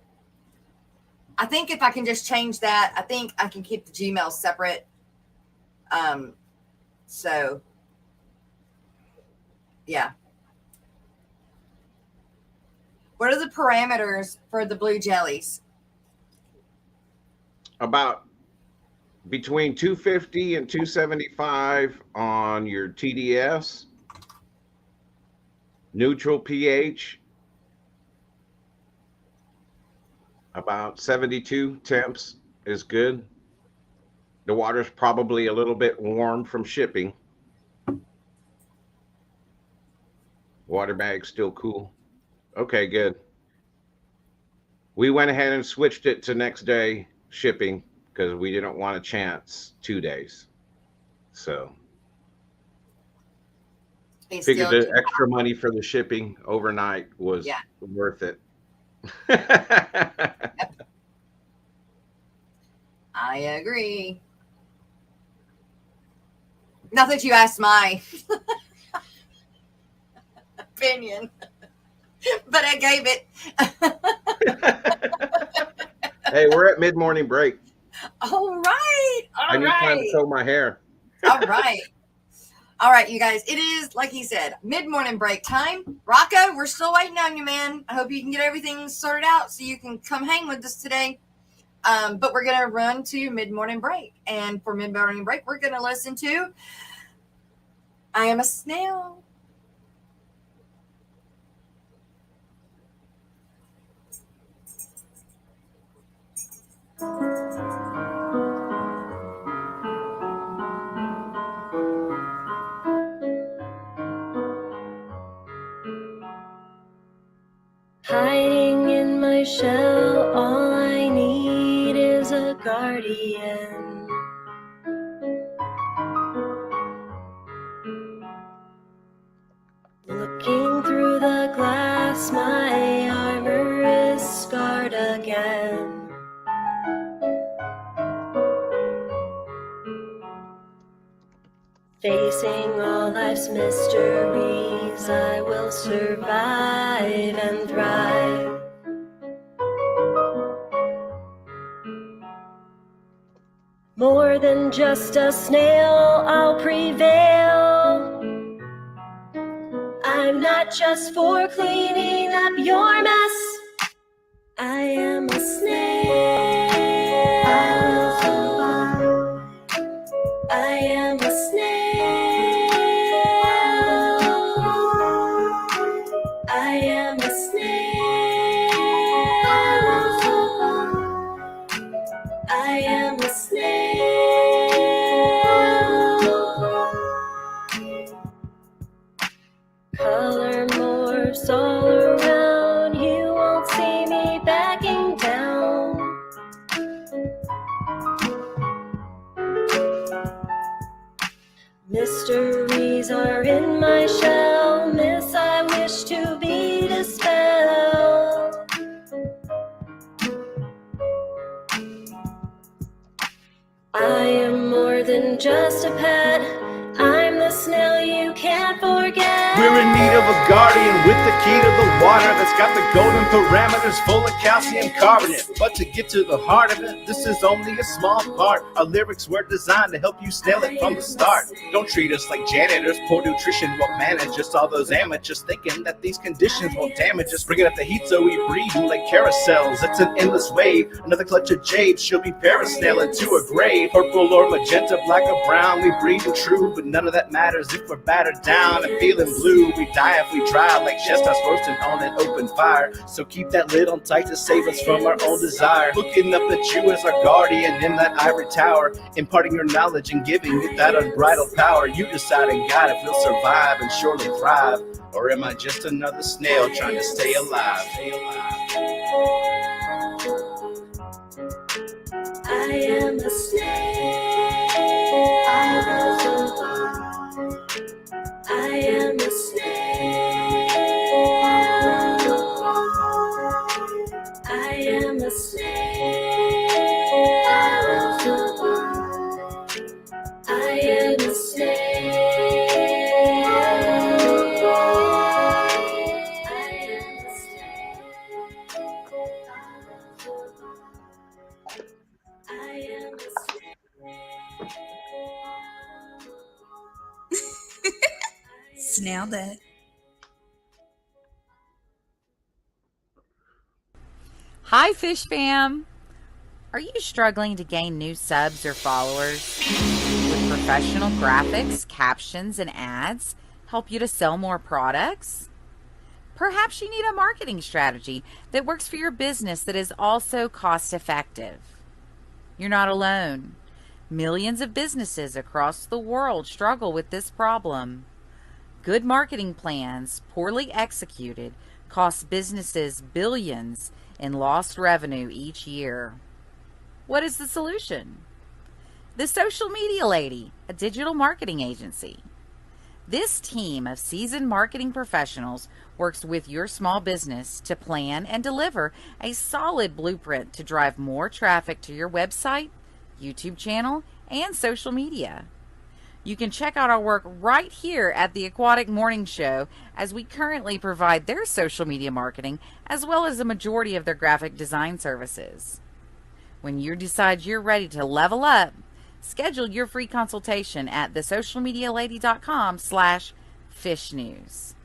I think if I can just change that, I think I can keep the Gmail separate. So, yeah. What are the parameters for the blue jellies? About between 250 and 275 on your TDS. Neutral pH. About 72 temps is good. The water's probably a little bit warm from shipping. Water bag's still cool. Okay, good. We went ahead and switched it to next day shipping because we didn't want to chance 2 days. So figured the extra money for the shipping overnight was worth it. I agree. Not that you asked my opinion, but I gave it. Hey, we're at mid-morning break. All right. I need time to comb my hair. All right. All right, you guys. It is, like he said, mid-morning break time. Rocco, we're still waiting on you, man. I hope you can get everything sorted out so you can come hang with us today. But we're going to run to mid-morning break. And for mid-morning break, we're going to listen to I Am a Snail. Hiding in my shell, all I need is a guardian. Looking through the glass, my armor is scarred again. Facing all life's mysteries, I will survive and thrive. More than just a snail, I'll prevail. I'm not just for cleaning up your mess. I am a snail. I am a snail. I am a snail. I am a snail. Color morphs all around, you won't see me backing down. Mysteries are in my shell, myths I wish to be dispelled. I am more than just a pet, I'm the snail you can't forget. We're in need of a guardian with the key to the water that's got the golden parameters full of calcium carbonate. But to get to the heart of it, this is only a small part. Our lyrics were designed to help you snail it from the start. Don't treat us like janitors, poor nutrition won't manage us. All those amateurs thinking that these conditions won't damage us. Bring it up the heat so we breathe like carousels. It's an endless wave, another clutch of jade. She'll be parasailing to her grave. Purple or magenta, black or brown, we breathe and true. But none of that matters if we're battered down and feeling blue. We die if we dry like chestnuts roasting on an open fire. So keep that lid on tight to save us from our own desire. Looking up at you as our guardian in that ivory tower, imparting your knowledge and giving it that unbridled power. You decide and guide if we'll survive and surely thrive, or am I just another snail trying to stay alive? I am a snail. I am a snail. I am a snail. I am a snail. I am a snail. Snail that. Hi, Fish Fam! Are you struggling to gain new subs or followers? Would professional graphics, captions, and ads help you to sell more products? Perhaps you need a marketing strategy that works for your business that is also cost-effective. You're not alone. Millions of businesses across the world struggle with this problem. Good marketing plans, poorly executed, cost businesses billions in lost revenue each year. What is the solution? The Social Media Lady, a digital marketing agency. This team of seasoned marketing professionals works with your small business to plan and deliver a solid blueprint to drive more traffic to your website, YouTube channel, and social media. You can check out our work right here at the Aquatic Morning Show, as we currently provide their social media marketing as well as the majority of their graphic design services. When you decide you're ready to level up, schedule your free consultation at thesocialmedialady.com/fishnews.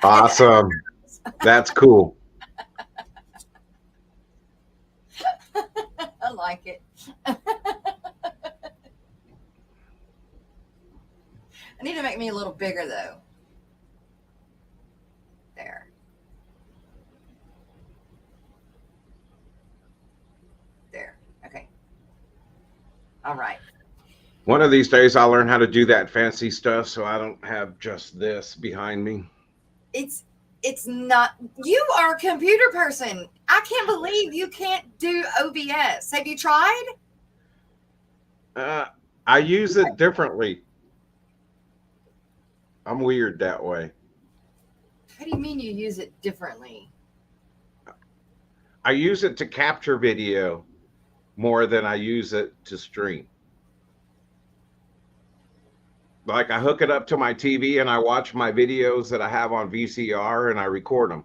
Awesome. That's cool. I like it. I need to make me a little bigger though. There. There. Okay. All right. One of these days I'll learn how to do that fancy stuff so I don't have just this behind me. It's not, you are a computer person. I can't believe you can't do OBS. Have you tried? I use it differently. I'm weird that way. How do you mean you use it differently? I use it to capture video more than I use it to stream. Like I hook it up to my TV and I watch my videos that I have on VCR and I record them.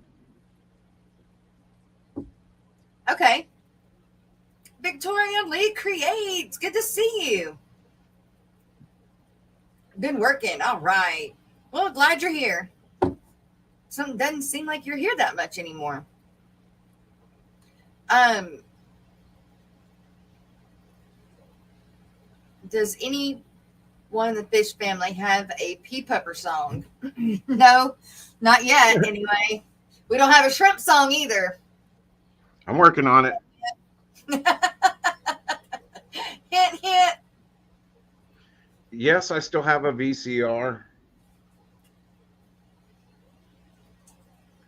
Okay. Victoria Lee Creates. Good to see you. Been working. All right. Well, glad you're here. Something doesn't seem like you're here that much anymore. Does anyone in the fish family have a pea pupper song? No, not yet. Anyway, we don't have a shrimp song either. I'm working on it. Hint, hint. Yes, I still have a VCR.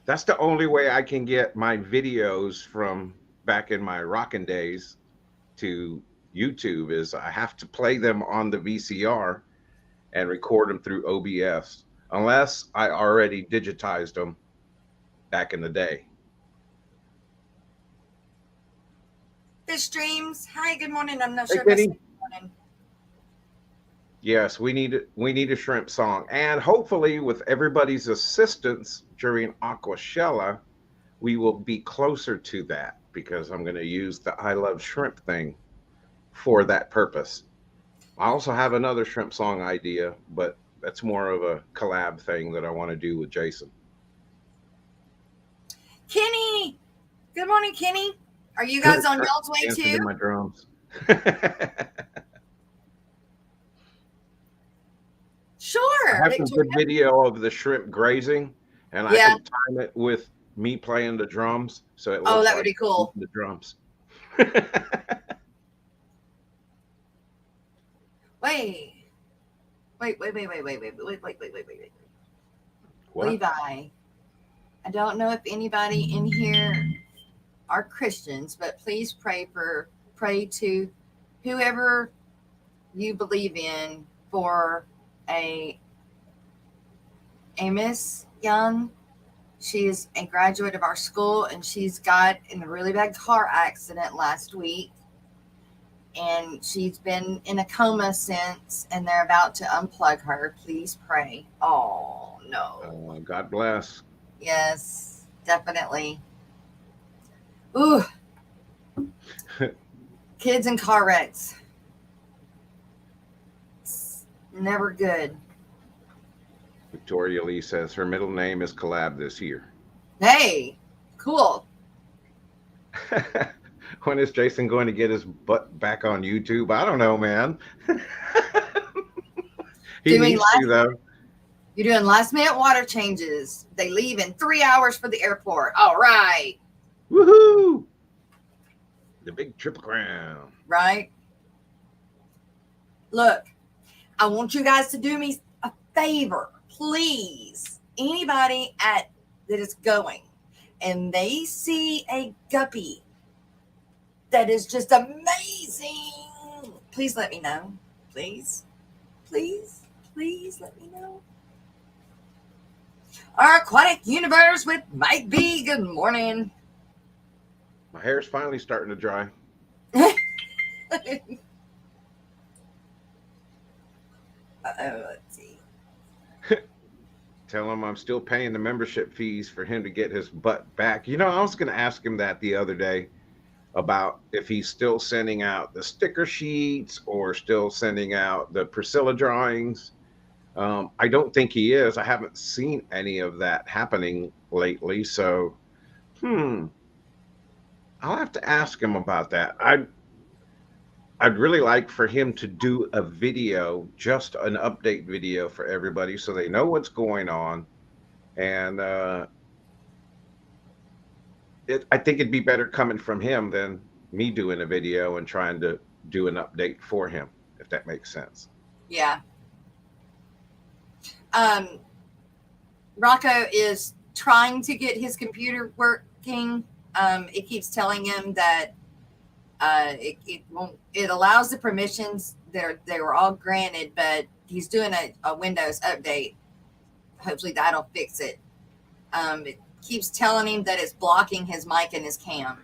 That's the only way I can get my videos from back in my rockin' days to YouTube is I have to play them on the VCR and record them through OBS, unless I already digitized them back in the day. Fish Streams. Hi, good morning. I'm not Hey, sure if I Kitty. said good morning. Yes, we need a shrimp song, and hopefully with everybody's assistance during Aquashella, we will be closer to that because I'm going to use the I Love Shrimp thing for that purpose. I also have another shrimp song idea, but that's more of a collab thing that I want to do with Jason. Kenny. Good morning, Kenny. Are you guys on y'all's way Dancing to too? my drums. Sure. I have some good Victoria. video of the shrimp grazing, and I Yeah. can time it with me playing the drums, so it looks Oh, that like would be cool. the drums. Wait. What? Levi. I don't know if anybody in here are Christians, but please pray to whoever you believe in for a Miss Young. She is a graduate of our school, and she's got in a really bad car accident last week. And she's been in a coma since, and they're about to unplug her. Please pray. Oh, no. God bless. Yes, definitely. Ooh. Kids and car wrecks. It's never good. Victoria Lee says her middle name is Collab this year. Hey, cool. When is Jason going to get his butt back on YouTube? I don't know, man. He needs to, though. You're doing last minute water changes. They leave in 3 hours for the airport. All right. Woohoo! The big Triple Crown. Right? Look, I want you guys to do me a favor, please. Anybody that is going and they see a guppy that is just amazing, please let me know. Please let me know. Our Aquatic Universe with Mike B. Good morning. My hair's finally starting to dry. Let's see. Tell him I'm still paying the membership fees for him to get his butt back. You know, I was going to ask him that the other day about if he's still sending out the sticker sheets or still sending out the Priscilla drawings. I don't think he is. I haven't seen any of that happening lately. So, I'll have to ask him about that. I'd really like for him to do a video, just an update video for everybody so they know what's going on. And I think it'd be better coming from him than me doing a video and trying to do an update for him, if that makes sense. Yeah. Rocco is trying to get his computer working. It keeps telling him that it won't. It allows the permissions. They were all granted, but he's doing a Windows update. Hopefully that'll fix it. It keeps telling him that it's blocking his mic and his cam.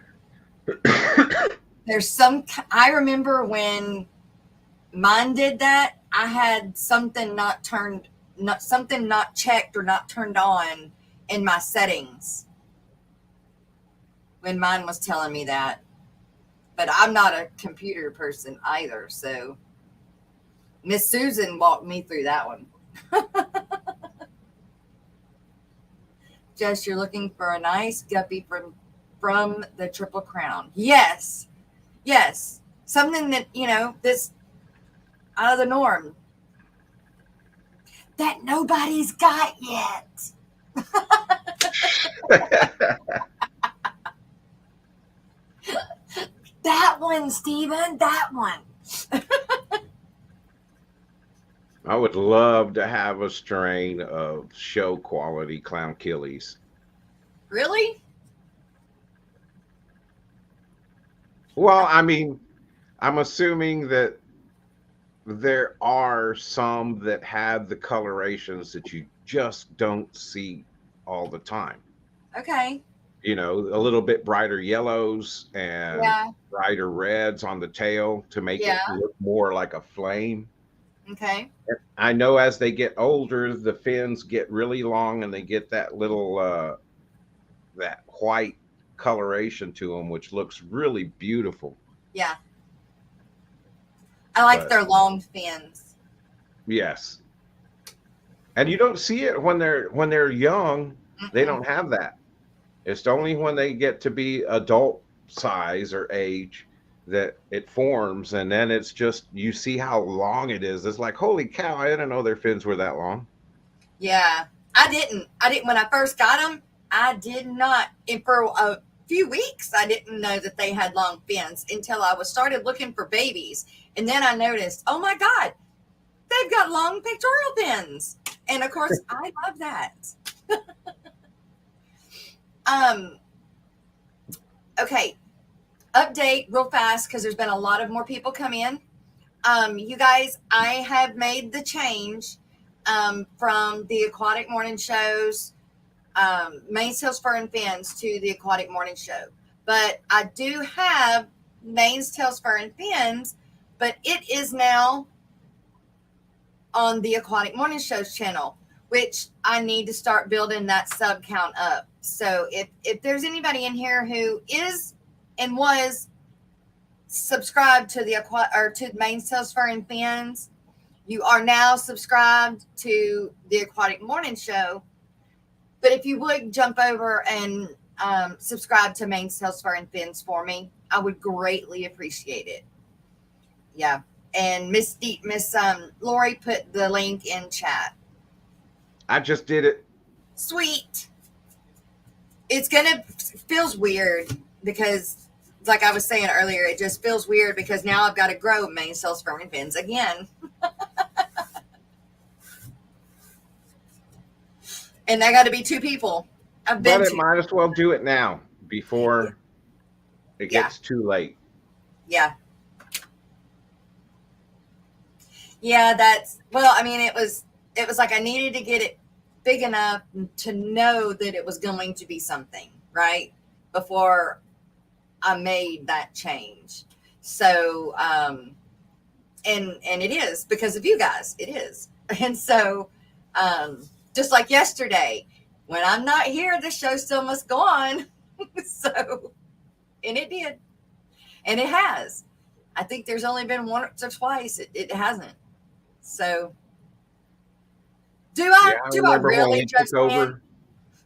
There's some. I remember when mine did that. I had something not checked or not turned on in my settings when mine was telling me that. But I'm not a computer person either, so Miss Susan walked me through that one. Jess, you're looking for a nice guppy from the Triple Crown. Yes. Something that, that's out of the norm. That nobody's got yet. That one, Stephen, that one. I would love to have a strain of show quality clown killies. Really? Well, I mean, I'm assuming that there are some that have the colorations that you just don't see all the time. Okay. A little bit brighter yellows and brighter reds on the tail to make it look more like a flame. Okay. I know as they get older, the fins get really long and they get that little that white coloration to them, which looks really beautiful. Yeah. I like their long fins. Yes. And you don't see it when they're young. Mm-mm. They don't have that. It's only when they get to be adult size or age that it forms, and then it's just, you see how long it is. It's like, holy cow, I didn't know their fins were that long. Yeah, I didn't when I first got them. I did not, and for a few weeks I didn't know that they had long fins until I started looking for babies, and then I noticed, oh my god, they've got long pectoral fins, and of course I love that. Okay, update real fast because there's been a lot of more people come in. You guys, I have made the change from the Aquatic Morning Show's Mainsails, Fur, and Fins to the Aquatic Morning Show. But I do have Mainsails, Fur, and Fins, but it is now on the Aquatic Morning Show's channel, which I need to start building that sub count up. So if there's anybody in here who is and was subscribed to the to Mainsails, Fur, and Fins, you are now subscribed to the Aquatic Morning Show. But if you would jump over and subscribe to Mainsails, Fur, and Fins for me, I would greatly appreciate it. Yeah. And Miss Lori put the link in chat. I just did it. Sweet. Feels weird because, like I was saying earlier, it just feels weird because now I've got to grow Mainsails, Fur, and Fins again. And I got to be two people. But it might as well do it now before it gets too late. Yeah. Yeah, it was like I needed to get it big enough to know that it was going to be something, right? Before I made that change. So, and it is because of you guys. It is. And so, just like yesterday, when I'm not here, the show still must go on. So, and it did. And it has. I think there's only been once or twice. It hasn't. So, Do I? Yeah, I Do I remember when really, we took Justin? over.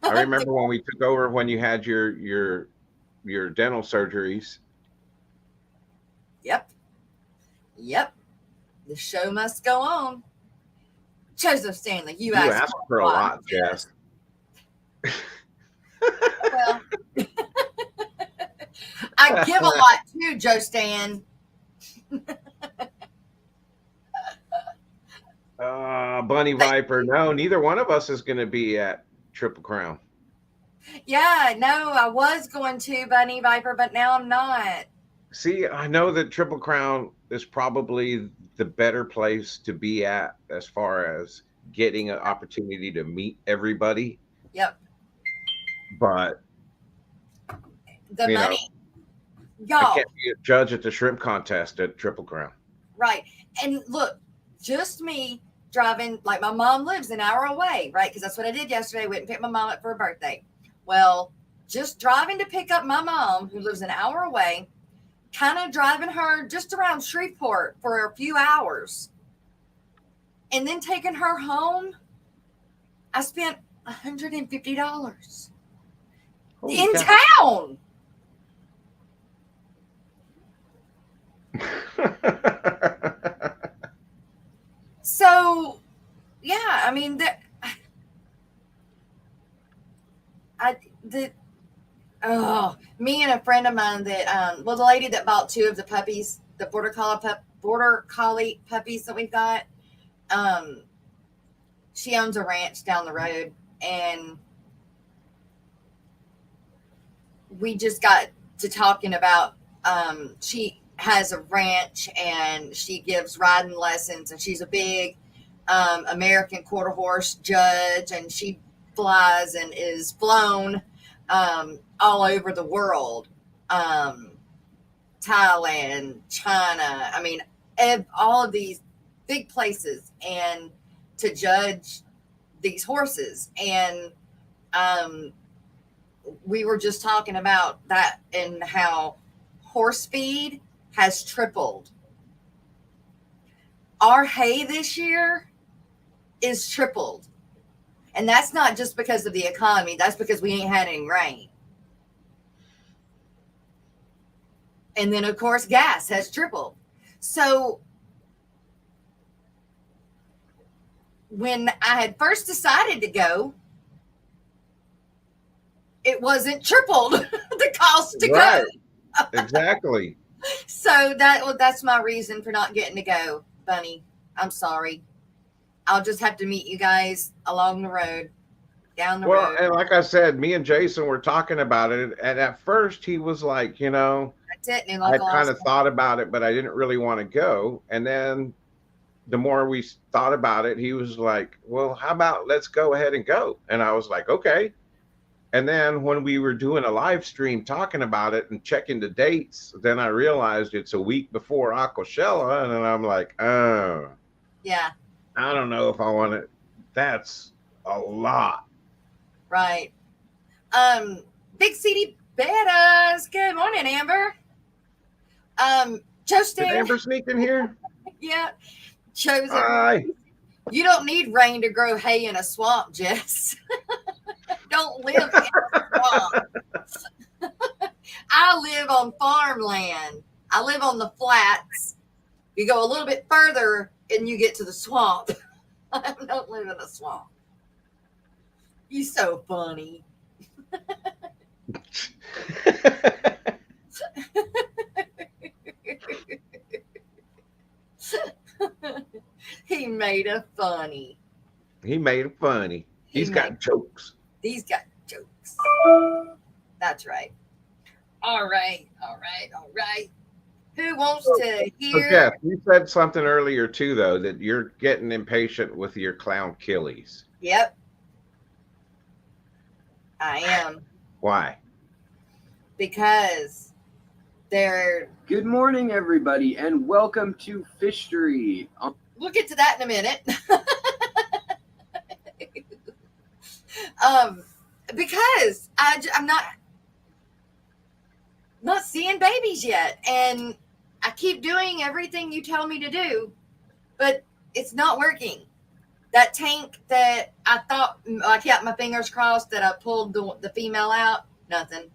I remember when we took over when you had your dental surgeries. Yep. Yep. The show must go on. Joseph Stanley, you You asked asked for a lot, Jess. Well, I give a lot too, Joe Stan. Bunny Viper. No, neither one of us is going to be at Triple Crown. Yeah, no, I was going to Bunny Viper, but now I'm not. See, I know that Triple Crown is probably the better place to be at as far as getting an opportunity to meet everybody. Yep. But The you money. I Y'all, can't be a judge at the shrimp contest at Triple Crown. right. And look, just me driving, like my mom lives an hour away, right? Because that's what I did yesterday. Went and picked my mom up for her birthday. Well, just driving to pick up my mom, who lives an hour away, kind of driving her just around Shreveport for a few hours, and then taking her home, I spent $150 in town. So, yeah, I mean, me and a friend of mine that, the lady that bought 2 of the puppies, the border collie puppies that we've got, she owns a ranch down the road, and we just got to talking about, she has a ranch and she gives riding lessons, and she's a big American quarter horse judge, and she flies and is flown all over the world, Thailand, China, I mean, all of these big places, and to judge these horses. And we were just talking about that and how horse feed has tripled. Our hay this year is tripled. And that's not just because of the economy. That's because we ain't had any rain. And then, of course, gas has tripled. So when I had first decided to go, it wasn't tripled the cost to go. Exactly. So that's my reason for not getting to go, Bunny. I'm sorry. I'll just have to meet you guys along the road, down the road. And like I said, me and Jason were talking about it, and at first he was like, that's it. And like I kind of thought about it, but I didn't really want to go. And then the more we thought about it, he was like, well, how about let's go ahead and go? And I was like, okay. And then when we were doing a live stream talking about it and checking the dates, then I realized it's a week before Aquashella. And then I'm like, oh, yeah, I don't know if I want it. That's a lot. Right. Big CD Bettas. Good morning, Amber. Justin. Did Amber sneak in here? Yeah. Chosen. Hi. You don't need rain to grow hay in a swamp, Jess. Don't live in a swamp. I live on farmland. I live on the flats. You go a little bit further and you get to the swamp. I don't live in a swamp. You so funny. He made it funny. He made it funny. He's got jokes. He's got jokes. That's right. All right. Who wants to hear? So Jeff, you said something earlier too, though, that you're getting impatient with your clown killies. Yep. I am. Why? Because they're... Good morning, everybody, and welcome to Fishery. We'll get to that in a minute. Because I'm not seeing babies yet, and I keep doing everything you tell me to do, but it's not working. that tank that I thought I kept my fingers crossed that I pulled the female out, nothing.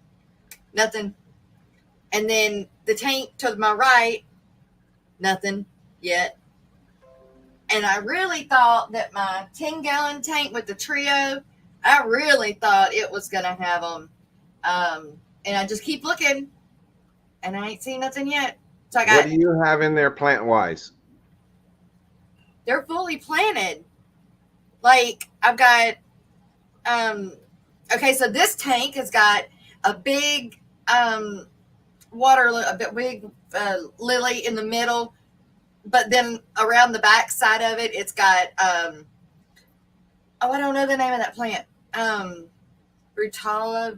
And then the tank to my right, nothing yet. And I really thought that my 10-gallon tank with the trio, I really thought it was going to have them. And I just keep looking, and I ain't seen nothing yet. So I got. What do you have in there plant-wise? They're fully planted. Like, I've got, okay, so this tank has got a big big lily in the middle, but then around the back side of it, it's got, I don't know the name of that plant. Rotala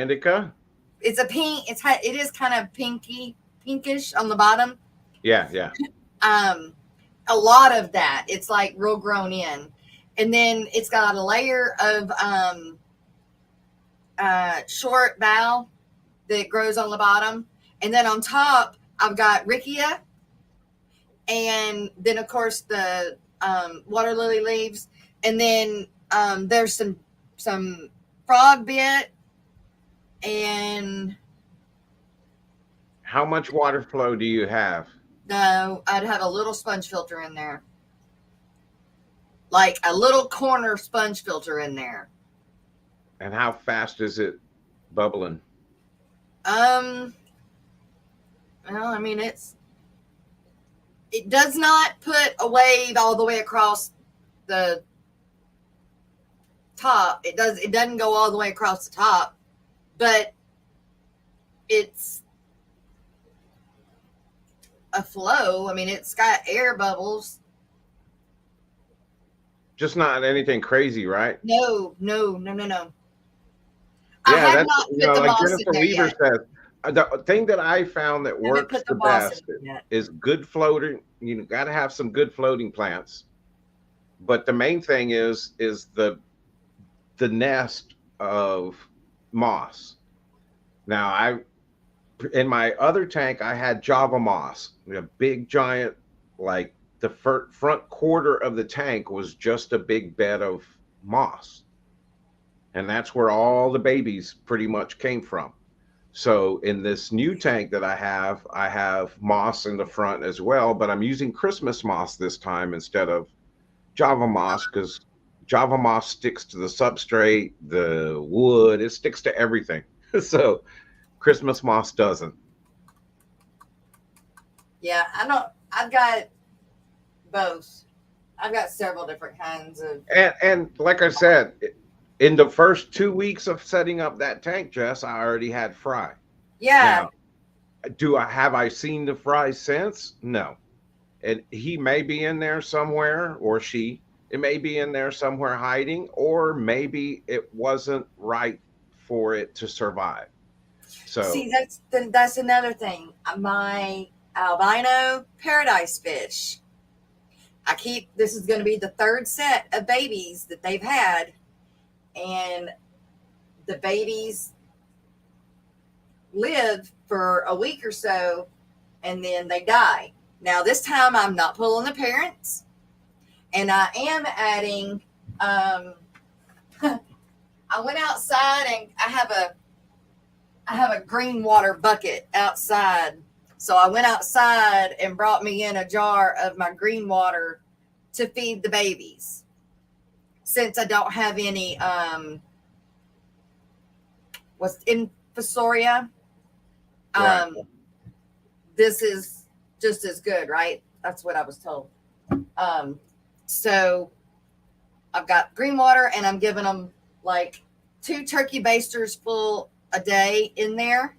indica? It's a pink, it is kind of pinkish on the bottom. Yeah. A lot of that, it's like real grown in. And then it's got a layer of short bough that grows on the bottom. And then on top, I've got Riccia. And then, of course, the water lily leaves. And then there's some frog bit. And how much water flow do you have? No, I'd have a little sponge filter in there. Like a little corner sponge filter in there. And how fast is it bubbling? Well, I mean, it does not put a wave all the way across the top. It doesn't go all the way across the top, but it's a flow. I mean, it's got air bubbles. Just not anything crazy, right? No. Yeah, I have that's, not put the like moss Jennifer in there Weaver yet. says, the thing that I found that works put the the moss best in yet. is good floating. You got to have some good floating plants. But the main thing is the nest of moss. Now, in my other tank, I had Java moss, a big giant, like the front quarter of the tank was just a big bed of moss. And that's where all the babies pretty much came from. So in this new tank that I have moss in the front as well, but I'm using Christmas moss this time instead of Java moss, because Java moss sticks to the substrate, the wood, it sticks to everything. So Christmas moss doesn't. Yeah, I've got both. I've got several different kinds of. And like I said, in the first 2 weeks of setting up that tank, Jess, I already had fry. Yeah. Now, have I seen the fry since? No. And he may be in there somewhere, or she. It may be in there somewhere hiding, or maybe it wasn't right for it to survive. So See, that's another thing. My albino paradise fish. This is going to be the third set of babies that they've had, and the babies live for a week or so, and then they die. Now, this time I'm not pulling the parents, and I am adding, I went outside and I have a green water bucket outside. So I went outside and brought me in a jar of my green water to feed the babies. Since I don't have any, what's infusoria, right. This is just as good, right? That's what I was told. So I've got green water, and I'm giving them like 2 turkey basters full a day in there.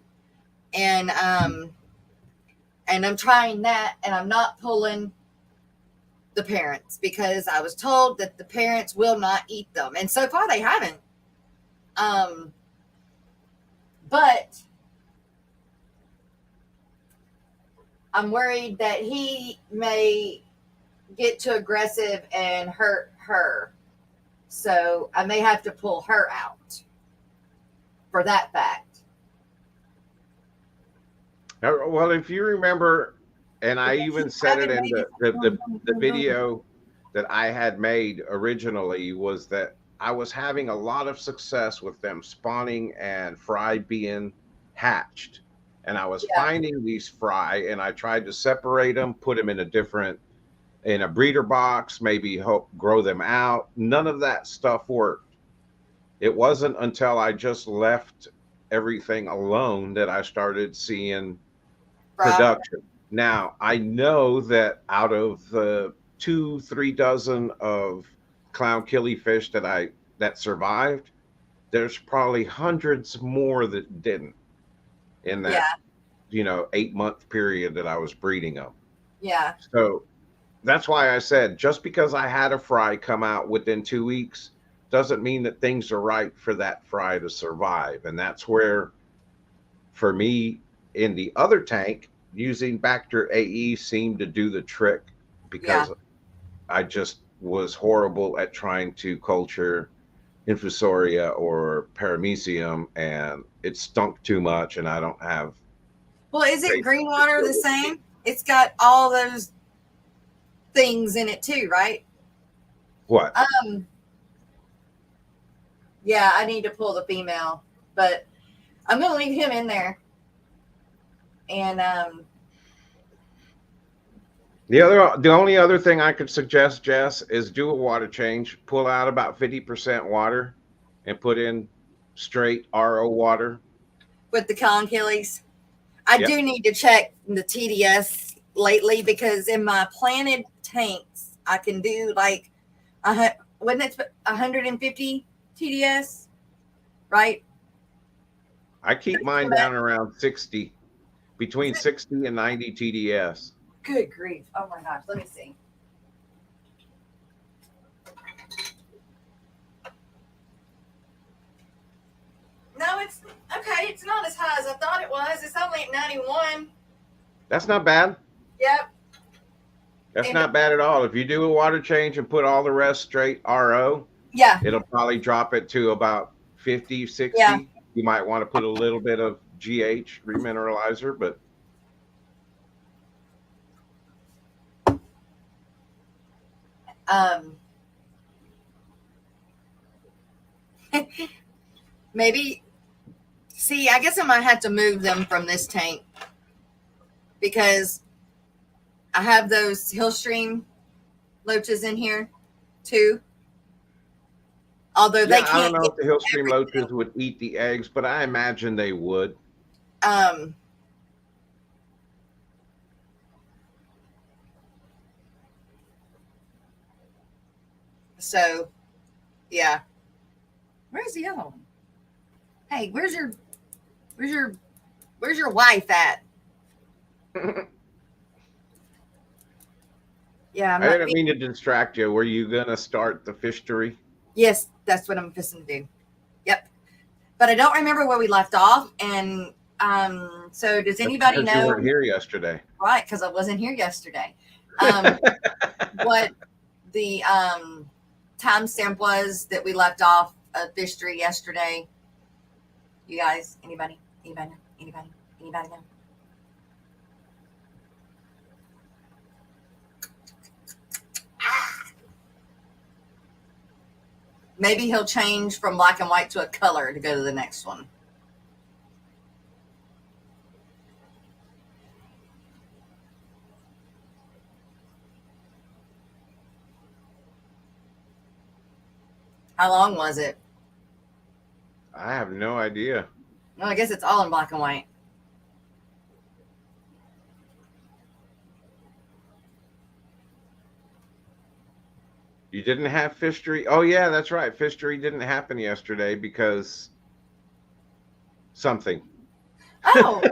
And I'm trying that, and I'm not pulling the parents because I was told that the parents will not eat them. And so far they haven't. But I'm worried that he may get too aggressive and hurt her. So I may have to pull her out for that fact. Well, if you remember, And I even said it in the video that I had made originally, was that I was having a lot of success with them spawning and fry being hatched. And I was finding these fry, and I tried to separate them, put them in a breeder box, maybe help grow them out. None of that stuff worked. It wasn't until I just left everything alone that I started seeing production. Now, I know that out of the 2-3 dozen of clown killifish that survived, there's probably hundreds more that didn't in that 8-month period that I was breeding them. Yeah. So that's why I said, just because I had a fry come out within 2 weeks doesn't mean that things are right for that fry to survive. And that's where, for me, in the other tank, using Bacter AE seemed to do the trick, because I just was horrible at trying to culture Infusoria or Paramecium, and it stunk too much, and I don't have. Well, is it green water the same? It's got all those things in it too, right? What? Yeah, I need to pull the female, but I'm gonna leave him in there. And the only other thing I could suggest, Jess, is do a water change. Pull out about 50% water and put in straight RO water with the conchilies, I do need to check the TDS lately, because in my planted tanks I can do like wouldn't it 150 TDS, right? I keep mine down around 60, between 60 and 90 TDS. Good grief. Oh my gosh. Let me see. No, it's okay. It's not as high as I thought it was. It's only at 91. That's not bad. Yep. That's not bad at all. If you do a water change and put all the rest straight RO, it'll probably drop it to about 50, 60. Yeah. You might want to put a little bit of GH remineralizer, but maybe, see, I guess I might have to move them from this tank, because I have those Hillstream loaches in here too. Although they can't. I don't know if the Hillstream loaches would eat the eggs, but I imagine they would. So, yeah. Where's the other one? Hey, where's your wife at? Yeah, I didn't mean to distract you. Were you gonna start the fishery? Yes, that's what I'm fixing to do. Yep, but I don't remember where we left off. And so does anybody know? You weren't here yesterday, right? Because I wasn't here yesterday. What the timestamp was that we left off a fishery yesterday? You guys, anybody know? Maybe he'll change from black and white to a color to go to the next one. How long was it? I have no idea. No, I guess it's all in black and white. You didn't have fishery? Oh, yeah, that's right. Fishery didn't happen yesterday because something. Oh,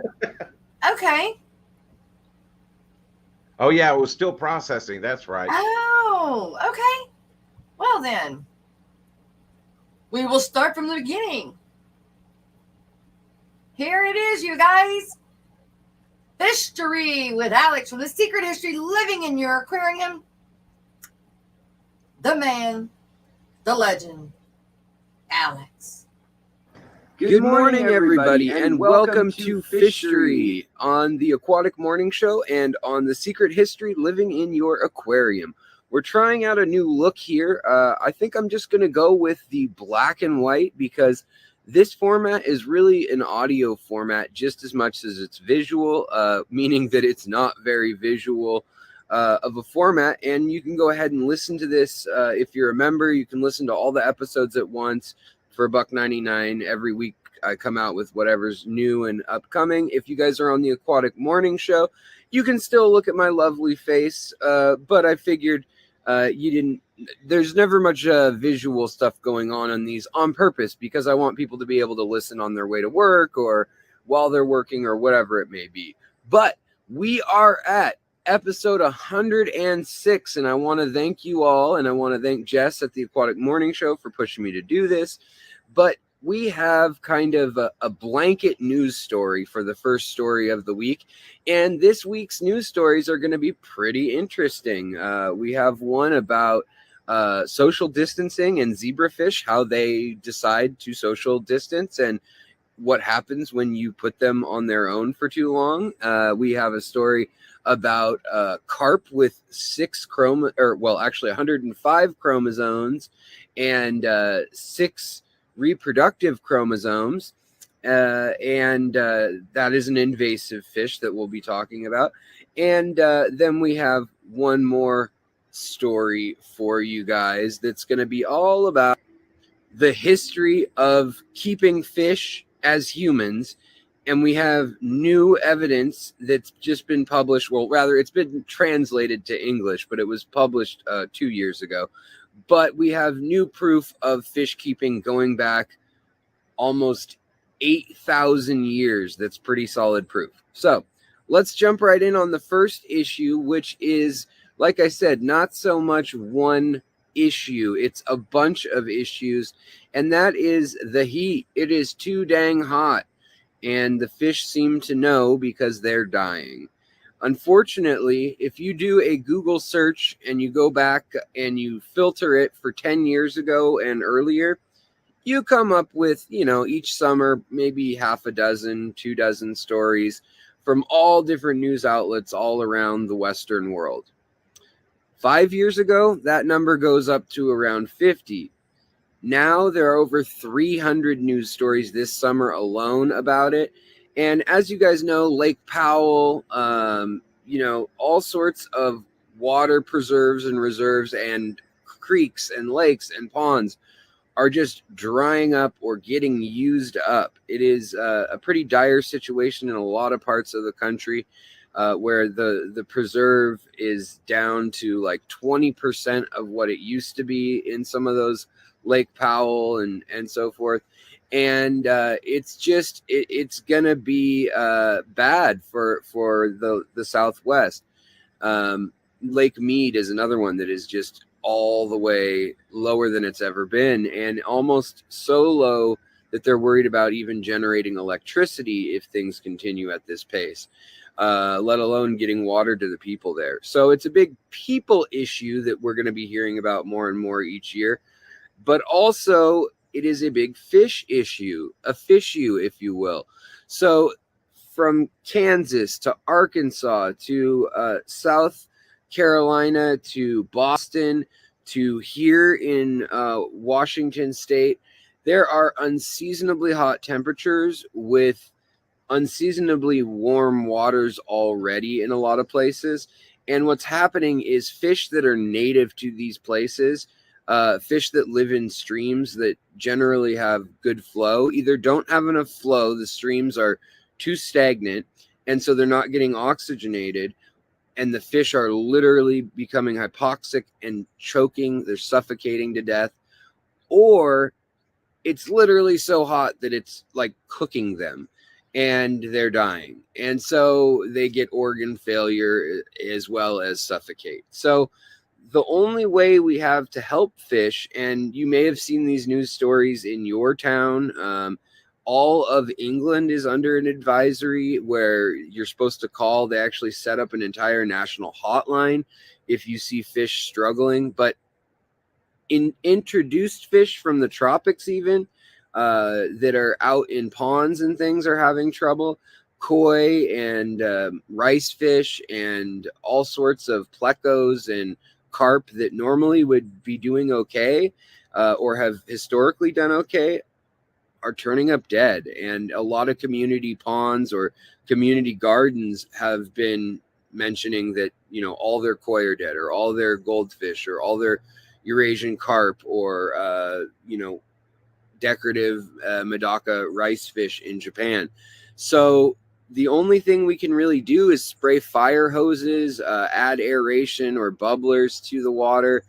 okay. Oh, yeah, it was still processing. That's right. Oh, okay. Well, then, we will start from the beginning. Here it is, you guys. Fishery with Alex from The Secret History, living in your aquarium. The man, the legend, Alex. Good morning, everybody, and welcome to Fishery on the Aquatic Morning Show and on the Secret History Living in Your Aquarium. We're trying out a new look here. I think I'm just going to go with the black and white because this format is really an audio format just as much as it's visual, meaning that it's not very visual of a format. And you can go ahead and listen to this. If you're a member, you can listen to all the episodes at once for $1.99 every week. I come out with whatever's new and upcoming. If you guys are on the Aquatic Morning Show, you can still look at my lovely face, but I figured there's never much visual stuff going on these on purpose because I want people to be able to listen on their way to work or while they're working or whatever it may be. But we are at episode 106, and I want to thank you all, and I want to thank Jess at the Aquatic Morning Show for pushing me to do this. But we have kind of a blanket news story for the first story of the week, and this week's news stories are going to be pretty interesting. We have one about social distancing and zebrafish, how they decide to social distance, and what happens when you put them on their own for too long. We have a story about carp with 105 chromosomes and 6 reproductive chromosomes, and that is an invasive fish that we'll be talking about. And then we have one more story for you guys that's going to be all about the history of keeping fish as humans. And we have new evidence that's just been published. Well, rather, it's been translated to English, but it was published 2 years ago. But we have new proof of fish keeping going back almost 8,000 years. That's pretty solid proof. So let's jump right in on the first issue, which is, like I said, not so much one issue. It's a bunch of issues, and that is the heat. It is too dang hot, and the fish seem to know because they're dying. Unfortunately, if you do a Google search and you go back and you filter it for 10 years ago and earlier, you come up with, each summer, maybe half a dozen, 2 dozen stories from all different news outlets all around the Western world. 5 years ago, that number goes up to around 50. Now there are over 300 news stories this summer alone about it. And as you guys know, Lake Powell, all sorts of water preserves and reserves and creeks and lakes and ponds are just drying up or getting used up. It is a pretty dire situation in a lot of parts of the country where the preserve is down to like 20% of what it used to be in some of those Lake Powell and so forth. And it's gonna be bad for the Southwest. Lake Mead is another one that is just all the way lower than it's ever been, and almost so low that they're worried about even generating electricity if things continue at this pace, let alone getting water to the people there. So it's a big people issue that we're going to be hearing about more and more each year, but also it is a big fish issue, a fishu, if you will. So from Kansas to Arkansas to South Carolina to Boston to here in Washington State, there are unseasonably hot temperatures with unseasonably warm waters already in a lot of places. And what's happening is fish that are native to these places, fish that live in streams that generally have good flow, either don't have enough flow, the streams are too stagnant, and so they're not getting oxygenated, and the fish are literally becoming hypoxic and choking, they're suffocating to death, or it's literally so hot that it's like cooking them and they're dying. And so they get organ failure as well as suffocate. So the only way we have to help fish, and you may have seen these news stories in your town, all of England is under an advisory where you're supposed to call. They actually set up an entire national hotline if you see fish struggling. But in introduced fish from the tropics even, that are out in ponds and things are having trouble. Koi and rice fish and all sorts of plecos and carp that normally would be doing okay or have historically done okay are turning up dead. And a lot of community ponds or community gardens have been mentioning that, you know, all their koi are dead, or all their goldfish, or all their Eurasian carp, or, you know, decorative Medaka rice fish in Japan. So the only thing we can really do is spray fire hoses, add aeration or bubblers to the water,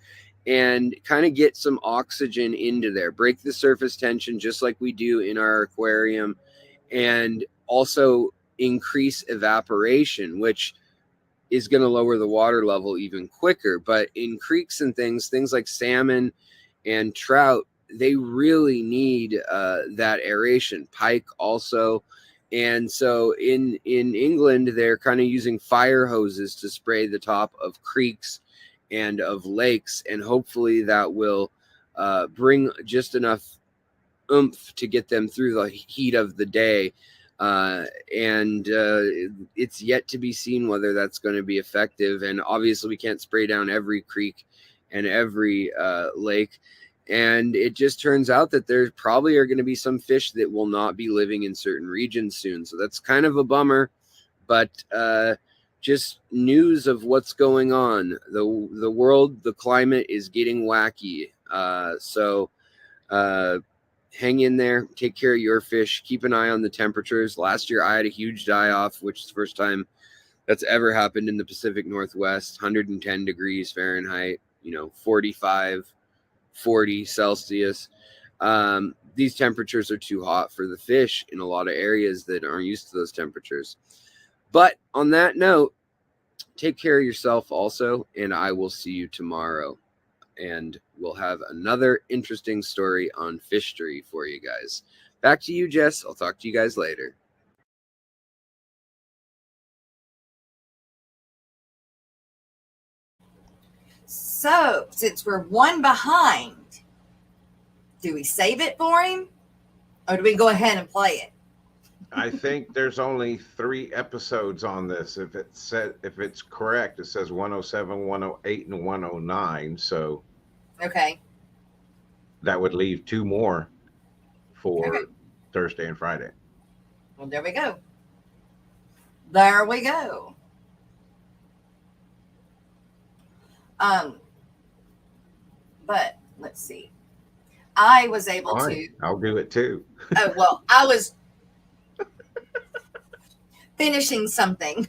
and kind of get some oxygen into there, break the surface tension just like we do in our aquarium, and also increase evaporation, which is going to lower the water level even quicker. But in creeks and things like salmon and trout, they really need that aeration. Pike also. And so in England, they're kind of using fire hoses to spray the top of creeks and of lakes, and hopefully that will bring just enough oomph to get them through the heat of the day. And it's yet to be seen whether that's going to be effective. And obviously we can't spray down every creek and every lake. And it just turns out that there probably are going to be some fish that will not be living in certain regions soon. So that's kind of a bummer, but just news of what's going on. The world, the climate is getting wacky. So hang in there, take care of your fish, keep an eye on the temperatures. Last year I had a huge die off, which is the first time that's ever happened in the Pacific Northwest. 110 degrees Fahrenheit, 45, 40 Celsius. These temperatures are too hot for the fish in a lot of areas that aren't used to those temperatures. But on that note, take care of yourself also, and I will see you tomorrow. And we'll have another interesting story on fishery for you guys. Back to you, Jess. I'll talk to you guys later. So, since we're one behind, do we save it for him, or do we go ahead and play it? I think there's only 3 episodes on this. If it's correct, it says 107, 108, and 109. So Okay. that would leave 2 more for Okay. Thursday and Friday. Well, there we go. There we go. But let's see. I was able to. I'll do it too. Oh, well, I was finishing something.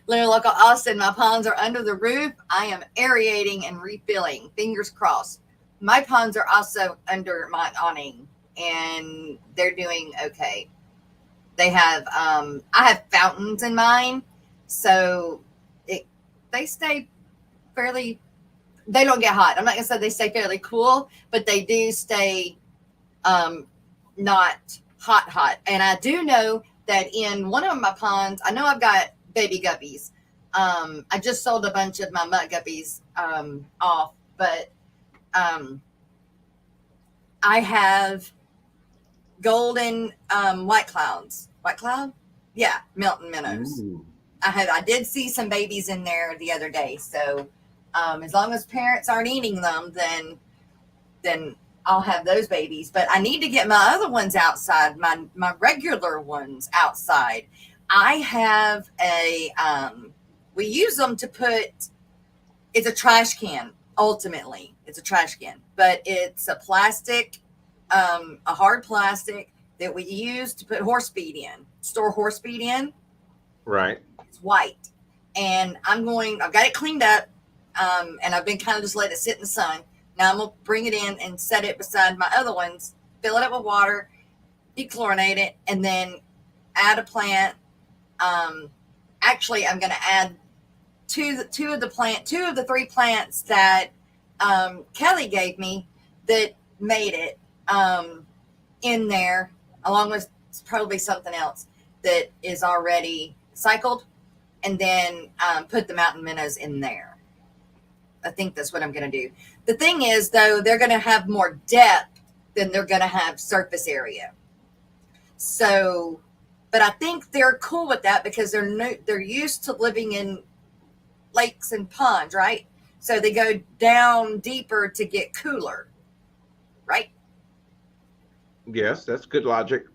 Little Uncle Austin, my ponds are under the roof. I am aerating and refilling. Fingers crossed. My ponds are also under my awning, and they're doing okay. They have, I have fountains in mine, so they stay fairly. They don't get hot. I'm not gonna say they stay fairly cool, but they do stay not hot. And I do know that in one of my ponds, I know I've got baby guppies. I just sold a bunch of my mutt guppies off, but I have golden white clouds. White cloud? Yeah, Milton minnows. Ooh. I did see some babies in there the other day, so as long as parents aren't eating them, then I'll have those babies. But I need to get my other ones outside, my regular ones outside. I have we use them to put, it's a trash can, ultimately. It's a trash can, but it's a plastic, a hard plastic that we use to put horse feed in, store horse feed in. Right. It's white. And I've got it cleaned up, and I've been kind of just let it sit in the sun. Now I'm going to bring it in and set it beside my other ones, fill it up with water, dechlorinate it, and then add a plant. Actually, I'm going to add two of the 3 plants that Kelly gave me that made it in there, along with probably something else that is already cycled, and then put the mountain minnows in there. I think that's what I'm going to do. The thing is, though, they're going to have more depth than they're going to have surface area. So, but I think they're cool with that because they're used to living in lakes and ponds, right? So they go down deeper to get cooler, right? Yes, that's good logic.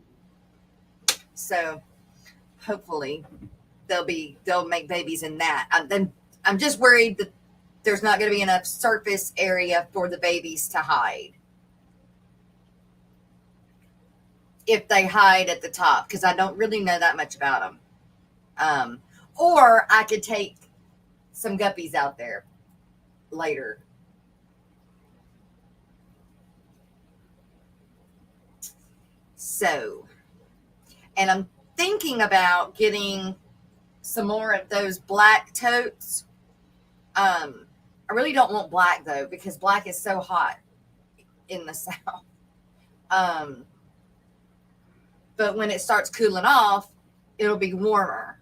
So hopefully they'll make babies in that. I'm just worried that there's not going to be enough surface area for the babies to hide. If they hide at the top, because I don't really know that much about them. Or I could take some guppies out there later. So, and I'm thinking about getting some more of those black totes. I really don't want black though, because black is so hot in the South. But when it starts cooling off, it'll be warmer.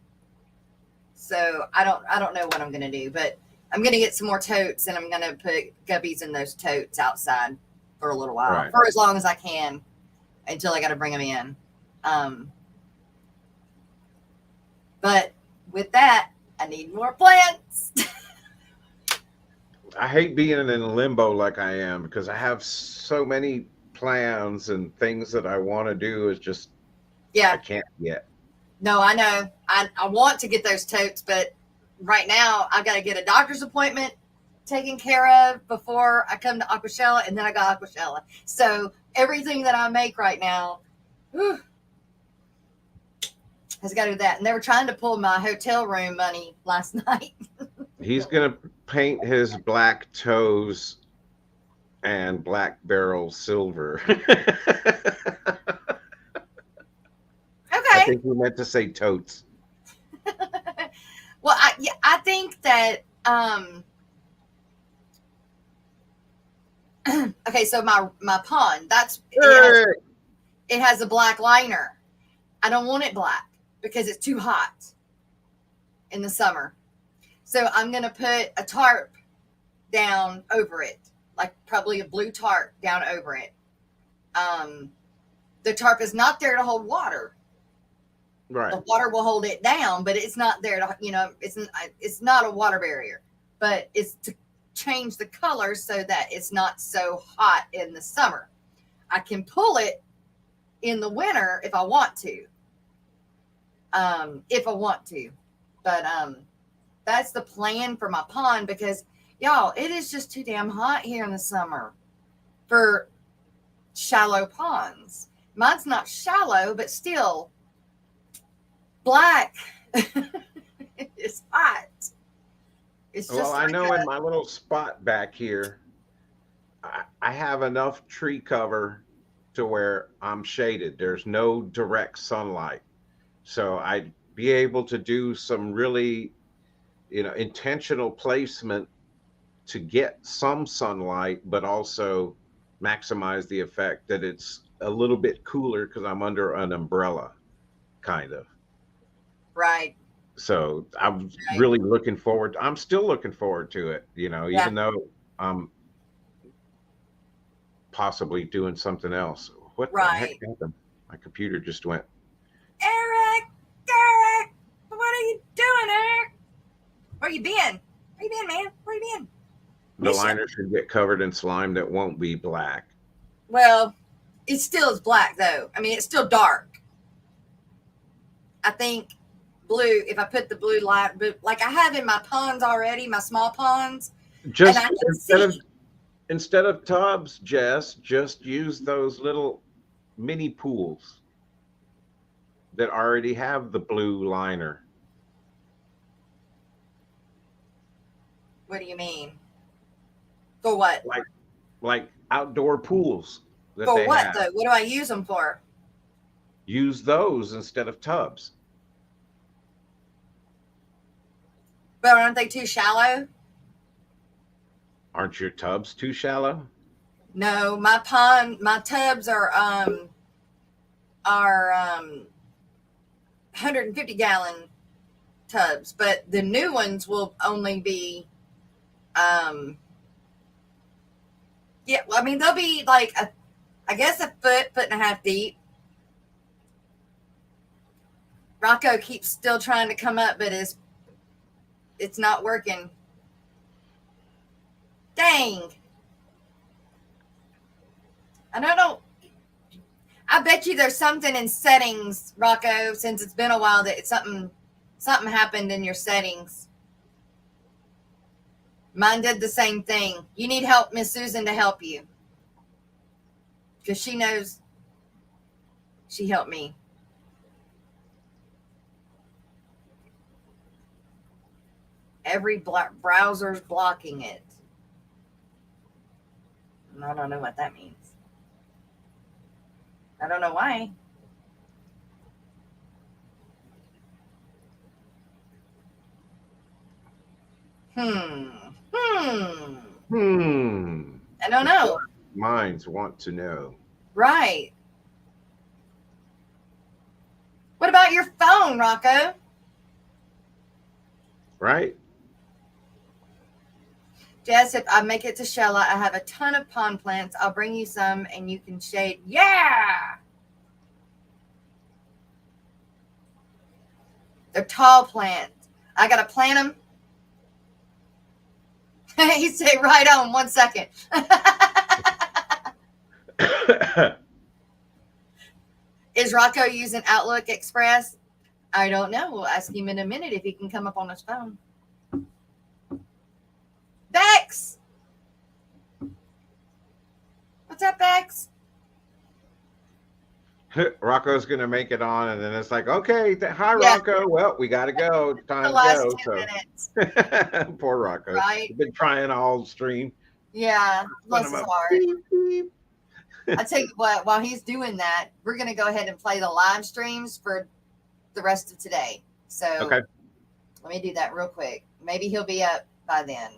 So I don't know what I'm going to do, but I'm going to get some more totes and I'm going to put guppies in those totes outside for a little while, Right. for as long as I can until I got to bring them in. But with that, I need more plants. I hate being in limbo like I am because I have so many plans and things that I want to do. Is just I Yeah, can't yet. no, I know. I want to get those totes, but right now I've got to get a doctor's appointment taken care of before I come to Aquashella, and then I got Aquashella. So everything that I make right now has got to do that. And they were trying to pull my hotel room money last night. He's gonna paint his black toes and black barrel silver. I Okay. think we meant to say totes. Well, I think that okay, so my pond, it has a black liner. I don't want it black because it's too hot in the summer. So I'm going to put a tarp down over it, like probably a blue tarp down over it. The tarp is not there to hold water. Right. The water will hold it down, but it's not there to, it's not a water barrier, but it's to change the color so that it's not so hot in the summer. I can pull it in the winter if I want to. But that's the plan for my pond because y'all, it is just too damn hot here in the summer for shallow ponds. Mine's not shallow, but still black. It's hot. It's just Well, I know in my little spot back here, I have enough tree cover to where I'm shaded. There's no direct sunlight. So I'd be able to do some really, intentional placement to get some sunlight, but also maximize the effect that it's a little bit cooler because I'm under an umbrella, kind of. right. So I'm Right. really I'm still looking forward to it, even though I'm possibly doing something else. What the heck Right. happened? My computer just went. Eric, what are you doing, Eric? Where you been? Where you been, man? Where you been? The Miss ya. liner should get covered in slime that won't be black. Well, it still is black though. I mean, it's still dark. I think blue, if I put the blue light, but like I have in my ponds already, my small ponds, Just and I can instead of tubs, Jess, just use those little mini pools that already have the blue liner. What do you mean? For what? Like outdoor pools that For they what have. though? What do I use them for? Use those instead of tubs. But aren't they too shallow? Aren't your tubs too shallow? No, my tubs are 150-gallon tubs, but the new ones will only be Yeah, well, I mean, they'll be like, I guess a foot and a half deep. Rocco keeps still trying to come up, but it's not working. Dang. I don't know. I bet you there's something in settings, Rocco, since it's been a while that something happened in your settings. Mine did the same thing. You need help, Miss Susan, to help you. Because she knows she helped me. Every browser's blocking it. And I don't know what that means. I don't know why. I don't know. Minds want to know. Right. What about your phone, Rocco? Right? Jess, if I make it to Shella, I have a ton of pond plants. I'll bring you some and you can shade. Yeah! They're tall plants. I got to plant them. He said, right on, 1 second. Is Rocco using Outlook Express? I don't know. We'll ask him in a minute if he can come up on his phone. Bex! What's up, Bex? Rocco's going to make it on, and then it's like, okay, hi, Yeah. Rocco. Well, we got to go. Time The to last go. 10 minutes. Poor Rocco. Right. He's been trying all stream. Yeah, bless his heart. Beep, beep. I tell you what, while he's doing that, we're going to go ahead and play the live streams for the rest of today. So Okay. let me do that real quick. Maybe he'll be up by then.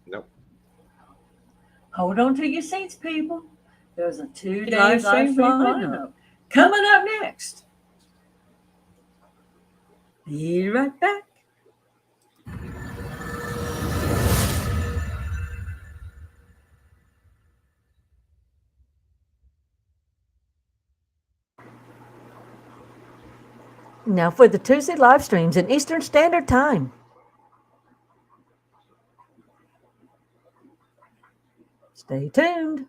Nope. Hold on to your seats, people. There's a 2-day live stream lineup coming up next. Be right back. Now for the Tuesday live streams in Eastern Standard Time. Stay tuned.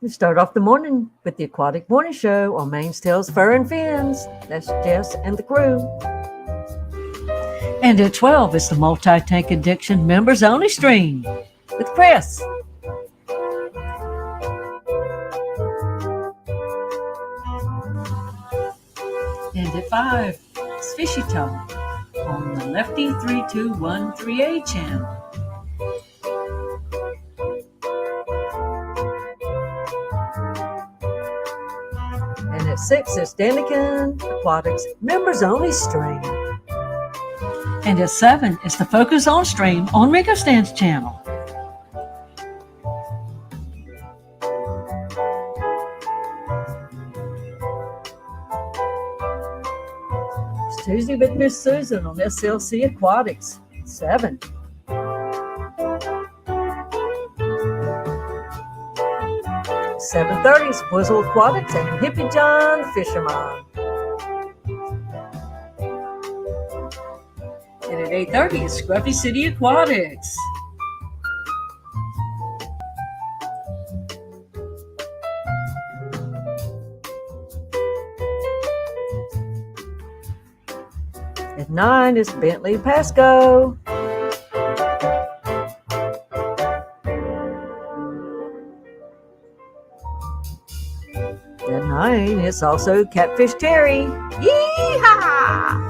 We start off the morning with the Aquatic Morning Show on Main's Tails, Fur and Fins. That's Jess and the crew. And at 12, it's the Multi-Tank Addiction Members Only stream with Chris. And at 5, it's Fishy Talk on the Lefty 3213A channel. And at 6, it's Danican Aquatics Members Only stream. And at 7, it's the Focus On stream on Rico Stan's channel. It's Tuesday with Miss Susan on SLC Aquatics, 7. It's 7:30 is Boozle Aquatics and Hippie John Fisherman. And at 8:30 is Scruffy City Aquatics. At 9 is Bentley Pasco. At 9 is also Catfish Terry. Yeehaw!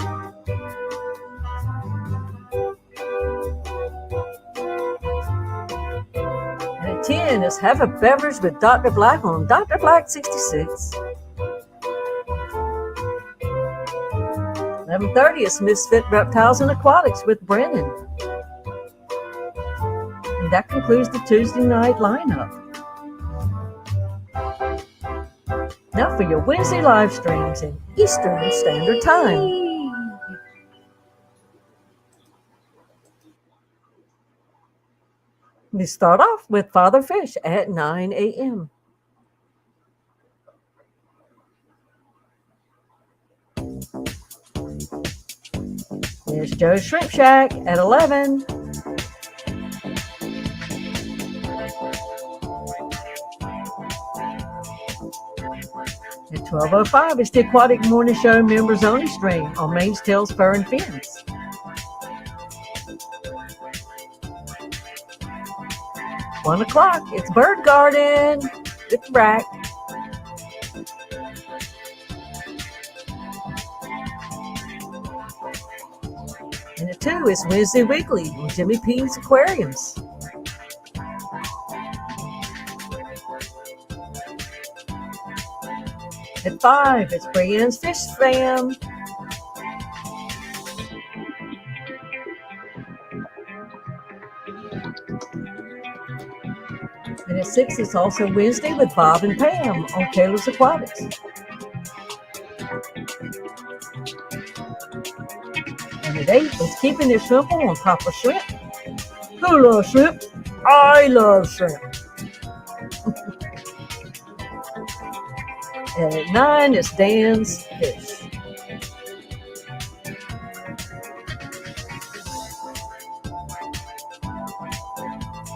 And at 10 is Have a Beverage with Dr. Black on Dr. Black 66. 11:30 is Misfit Reptiles and Aquatics with Brennan. And that concludes the Tuesday night lineup. Now now for your Wednesday live streams in Eastern Standard Time. We start off with Father Fish at 9 a.m. There's Joe's Shrimp Shack at 11. At 12:05, it's the Aquatic Morning Show members only stream on Maine's Tails, Fur, and Fins. At 1 o'clock, it's Bird Garden with Rack. And at 2, it's Wednesday Weekly on Jimmy P's Aquariums. At 5, it's Brienne's Fish Fam. And at 6, it's also Wednesday with Bob and Pam on Taylor's Aquatics. And at 8, it's Keeping It Simple on Papa Shrimp. Who loves shrimp? I love shrimp. And at 9, it's Dan's Fish.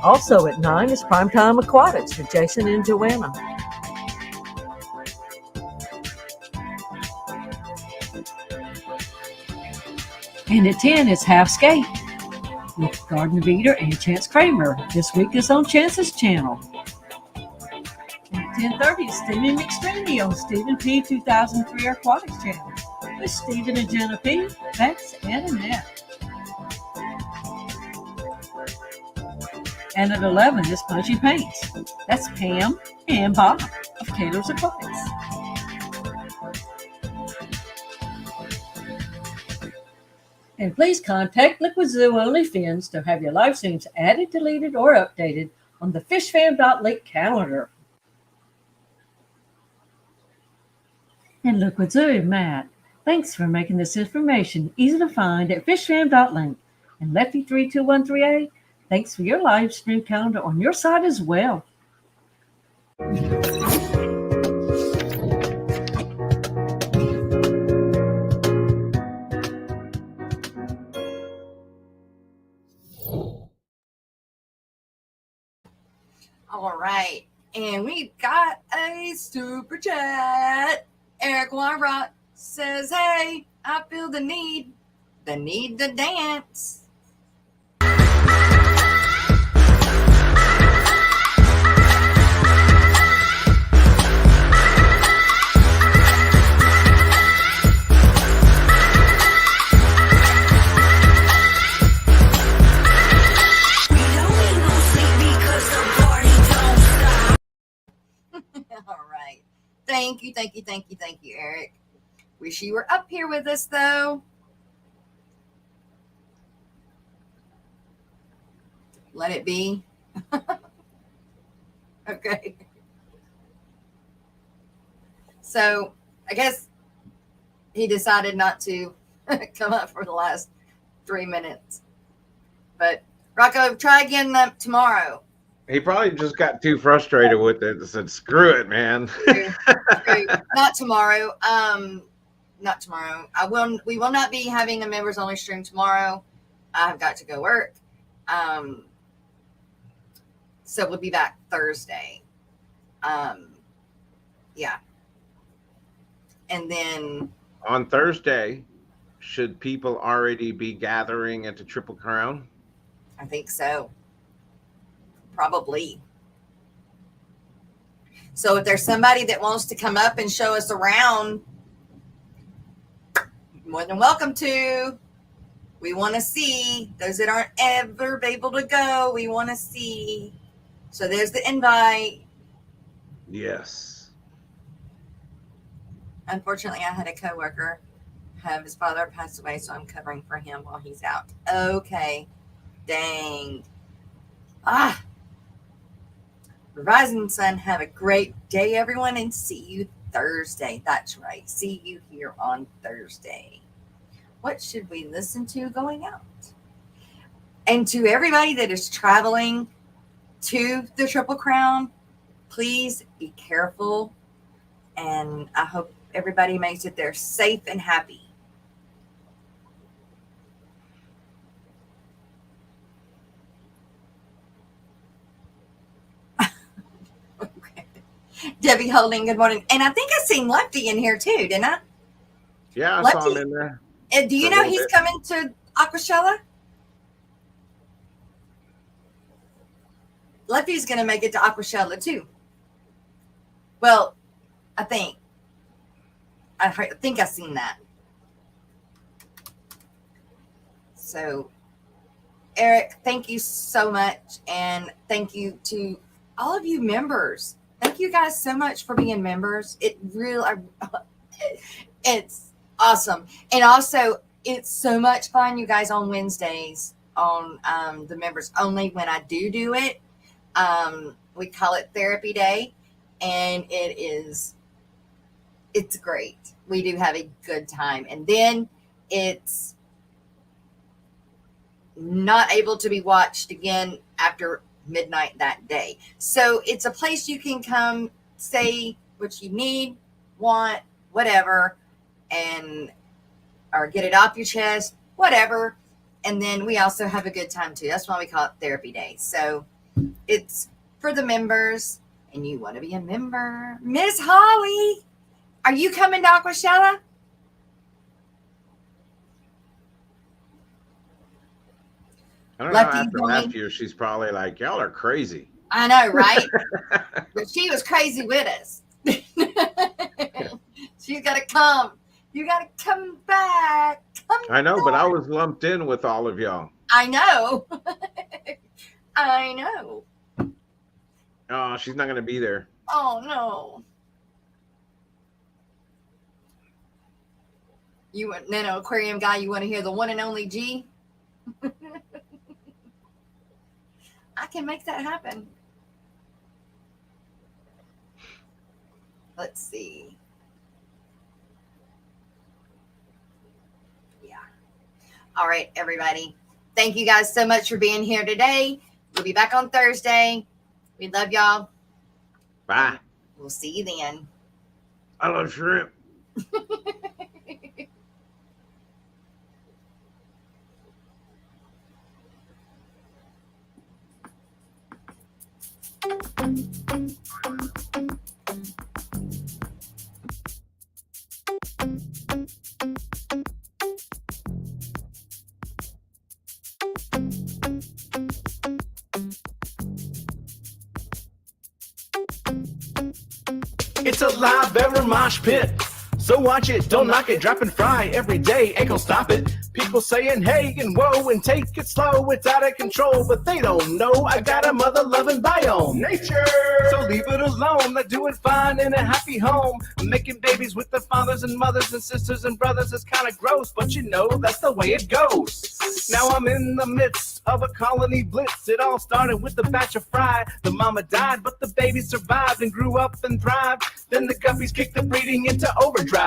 Also at 9 is Primetime Aquatics with Jason and Joanna. And at 10, it's Half Skate with Garden Beater and Chance Kramer. This week is on Chance's channel. And at 10:30, it's Stephen McStreamy on Stephen P. 2003 Aquatics channel with Stephen and Jenna P., Bex, and Annette. And at 11, it's Punchy Paints. That's Pam and Bob of Taylor's Aquatics. And please contact Liquid Zoo Only Fins to have your live streams added, deleted, or updated on the fishfam.link calendar. And Liquid Zoo, Matt, thanks for making this information easy to find at fishfam.link. And Lefty32138, thanks for your live stream calendar on your site as well. All right. And we've got a super chat. Eric Wyrot says, hey, I feel the need to dance. All right. Thank you, Eric. Wish you were up here with us, though. Let it be. Okay. So, I guess he decided not to come up for the last 3 minutes. But, Rocco, try again tomorrow. He probably just got too frustrated with it and said, screw it, man. True. Not tomorrow. Not tomorrow. We will not be having a members only stream tomorrow. I've got to go work. So we'll be back Thursday. Yeah. And then on Thursday, should people already be gathering at the Triple Crown? I think so. Probably. So if there's somebody that wants to come up and show us around, more than welcome to. We want to see those that aren't ever able to go. We want to see. So there's the invite. Yes. Unfortunately, I had a coworker have his father pass away, so I'm covering for him while he's out. Okay. Dang. Rise and sun. Have a great day, everyone, and see you Thursday. That's right. See you here on Thursday. What should we listen to going out? And to everybody that is traveling to the Triple Crown, please be careful. And I hope everybody makes it there safe and happy. Okay. Debbie Holding, good morning. And I think I seen Lefty in here too, didn't I? Yeah, I Lefty, saw him in there. do you know he's coming to Aquashella? Lefty's going to make it to Aquashella too. Well, I think I seen that. So, Eric, thank you so much. And thank you to all of you members. Thank you guys so much for being members. It really, it's awesome. And also, it's so much fun, you guys, on Wednesdays on the members only when I do it. We call it Therapy Day, and it's great. We do have a good time. And then it's not able to be watched again after midnight that day. So it's a place you can come, say what you need, want, whatever, and or get it off your chest, whatever. And then we also have a good time too. That's why we call it Therapy Day. So it's for the members, and you want to be a member. Miss Holly, are you coming to Aquashella? I don't know. After last year, she's probably like, y'all are crazy. I know, right? But she was crazy with us. She's got to come. You got to come back. I know, but I was lumped in with all of y'all. I know. I know. Oh, she's not going to be there. Oh, no. You want Nano Aquarium guy, you want to hear the one and only G? I can make that happen. Let's see. Yeah. All right, everybody. Thank you guys so much for being here today. We'll be back on Thursday. We love y'all. Bye. We'll see you then. I love shrimp. It's a live ever mosh pit. So watch it, don't knock it, drop and fry every day, ain't gonna stop it. People saying hey and whoa and take it slow, it's out of control, but they don't know I got a mother-loving biome. Nature! So leave it alone, they're doing fine in a happy home. Making babies with their fathers and mothers and sisters and brothers is kind of gross, but you know that's the way it goes. Now I'm in the midst of a colony blitz. It all started with a batch of fry. The mama died, but the baby survived and grew up and thrived. Then the guppies kicked the breeding into overdrive.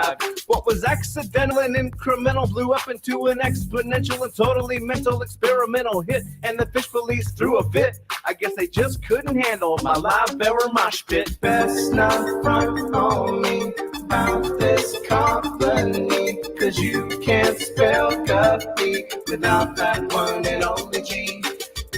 What was accidental and incremental blew up into an exponential and totally mental experimental hit, and the fish police threw a fit. I guess they just couldn't handle my live bearer mosh pit. Best not front on me about this company, cause you can't spell guppy without that one and only G.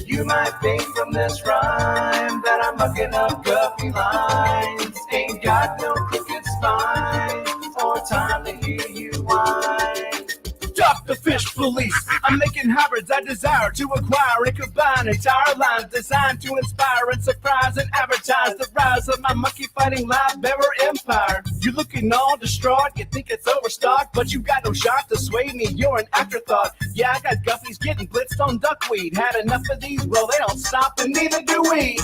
You might think from this rhyme that I'm mucking up guppy lines. Ain't got no crooked spine or time to hear you whine. Stop the fish police. I'm making hybrids I desire to acquire and combine entire lines designed to inspire and surprise and advertise the rise of my monkey fighting live bearer empire. You're looking all distraught, you think it's overstocked, but you got no shot to sway me, you're an afterthought. Yeah, I got guppies getting blitzed on duckweed. Had enough of these, well they don't stop and neither do we.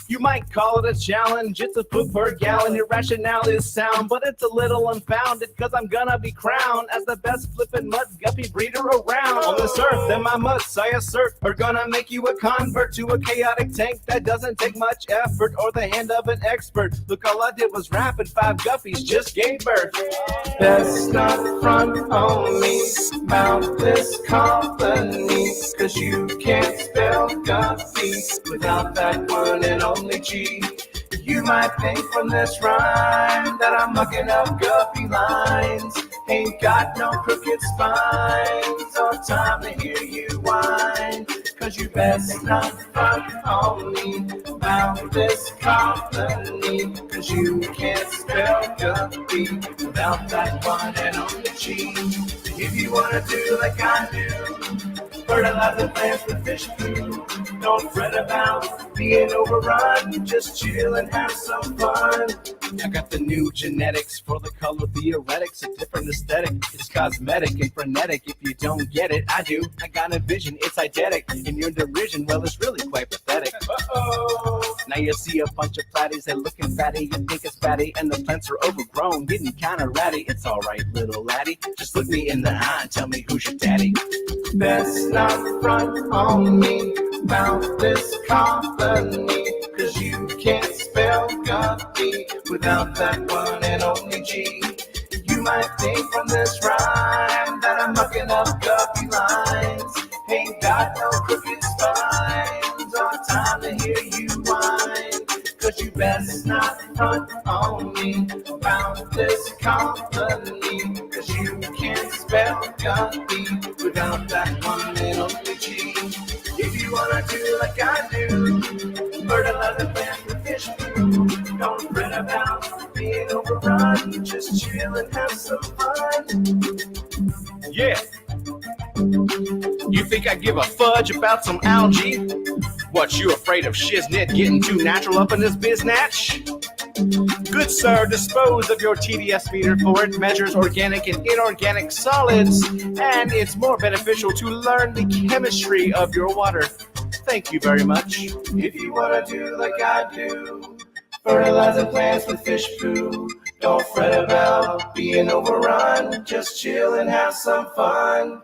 You might call it a challenge, it's a foot per gallon. Your rationale is sound, but it's a little unfounded, cause I'm gonna be crowned as the best flippin' mud guppy breeder around. On this earth, then my mutts, I assert, are gonna make you a convert to a chaotic tank that doesn't take much effort or the hand of an expert. Look, all I did was rap and 5 guppies just gave birth. Best not front on me about this company, cause you can't spell guppy without that one and only G. You might think from this rhyme that I'm mucking up guppy lines. Ain't got no crooked spines or time to hear you whine, cause you best not front on me about this company, cause you can't spell guppy without that one and only G. If you wanna do like I do, fertilize the plants with fish food, don't fret about being overrun, just chill and have some fun. I got the new genetics for the color theoretics, a different aesthetic, it's cosmetic and frenetic. If you don't get it, I do, I got a vision, it's eidetic. In your derision, well, it's really quite pathetic. Uh-oh. Now you see a bunch of platties, they're looking fatty, you think it's fatty, and the plants are overgrown, getting kinda ratty. It's alright, little laddie, just look me in the eye and tell me who's your daddy. Best not front on me about this company, cause you can't spell guppy without that one and only G. You might think from this rhyme that I'm mucking up guppy lines. Ain't got no crooked spines or time to hear you whine, cause you best not front on me about this company, cause you can't spell guppy without that one and only G. If you wanna do like I do, fertilize the plant with fish food, don't fret about being overrun, just chill and have some fun. Yeah. You think I give a fudge about some algae? What, you afraid of shiznit getting too natural up in this biznatch? Good sir, dispose of your TDS meter, for it measures organic and inorganic solids, and it's more beneficial to learn the chemistry of your water. Thank you very much. If you want to do like I do, fertilize the plants with fish food, don't fret about being overrun, just chill and have some fun.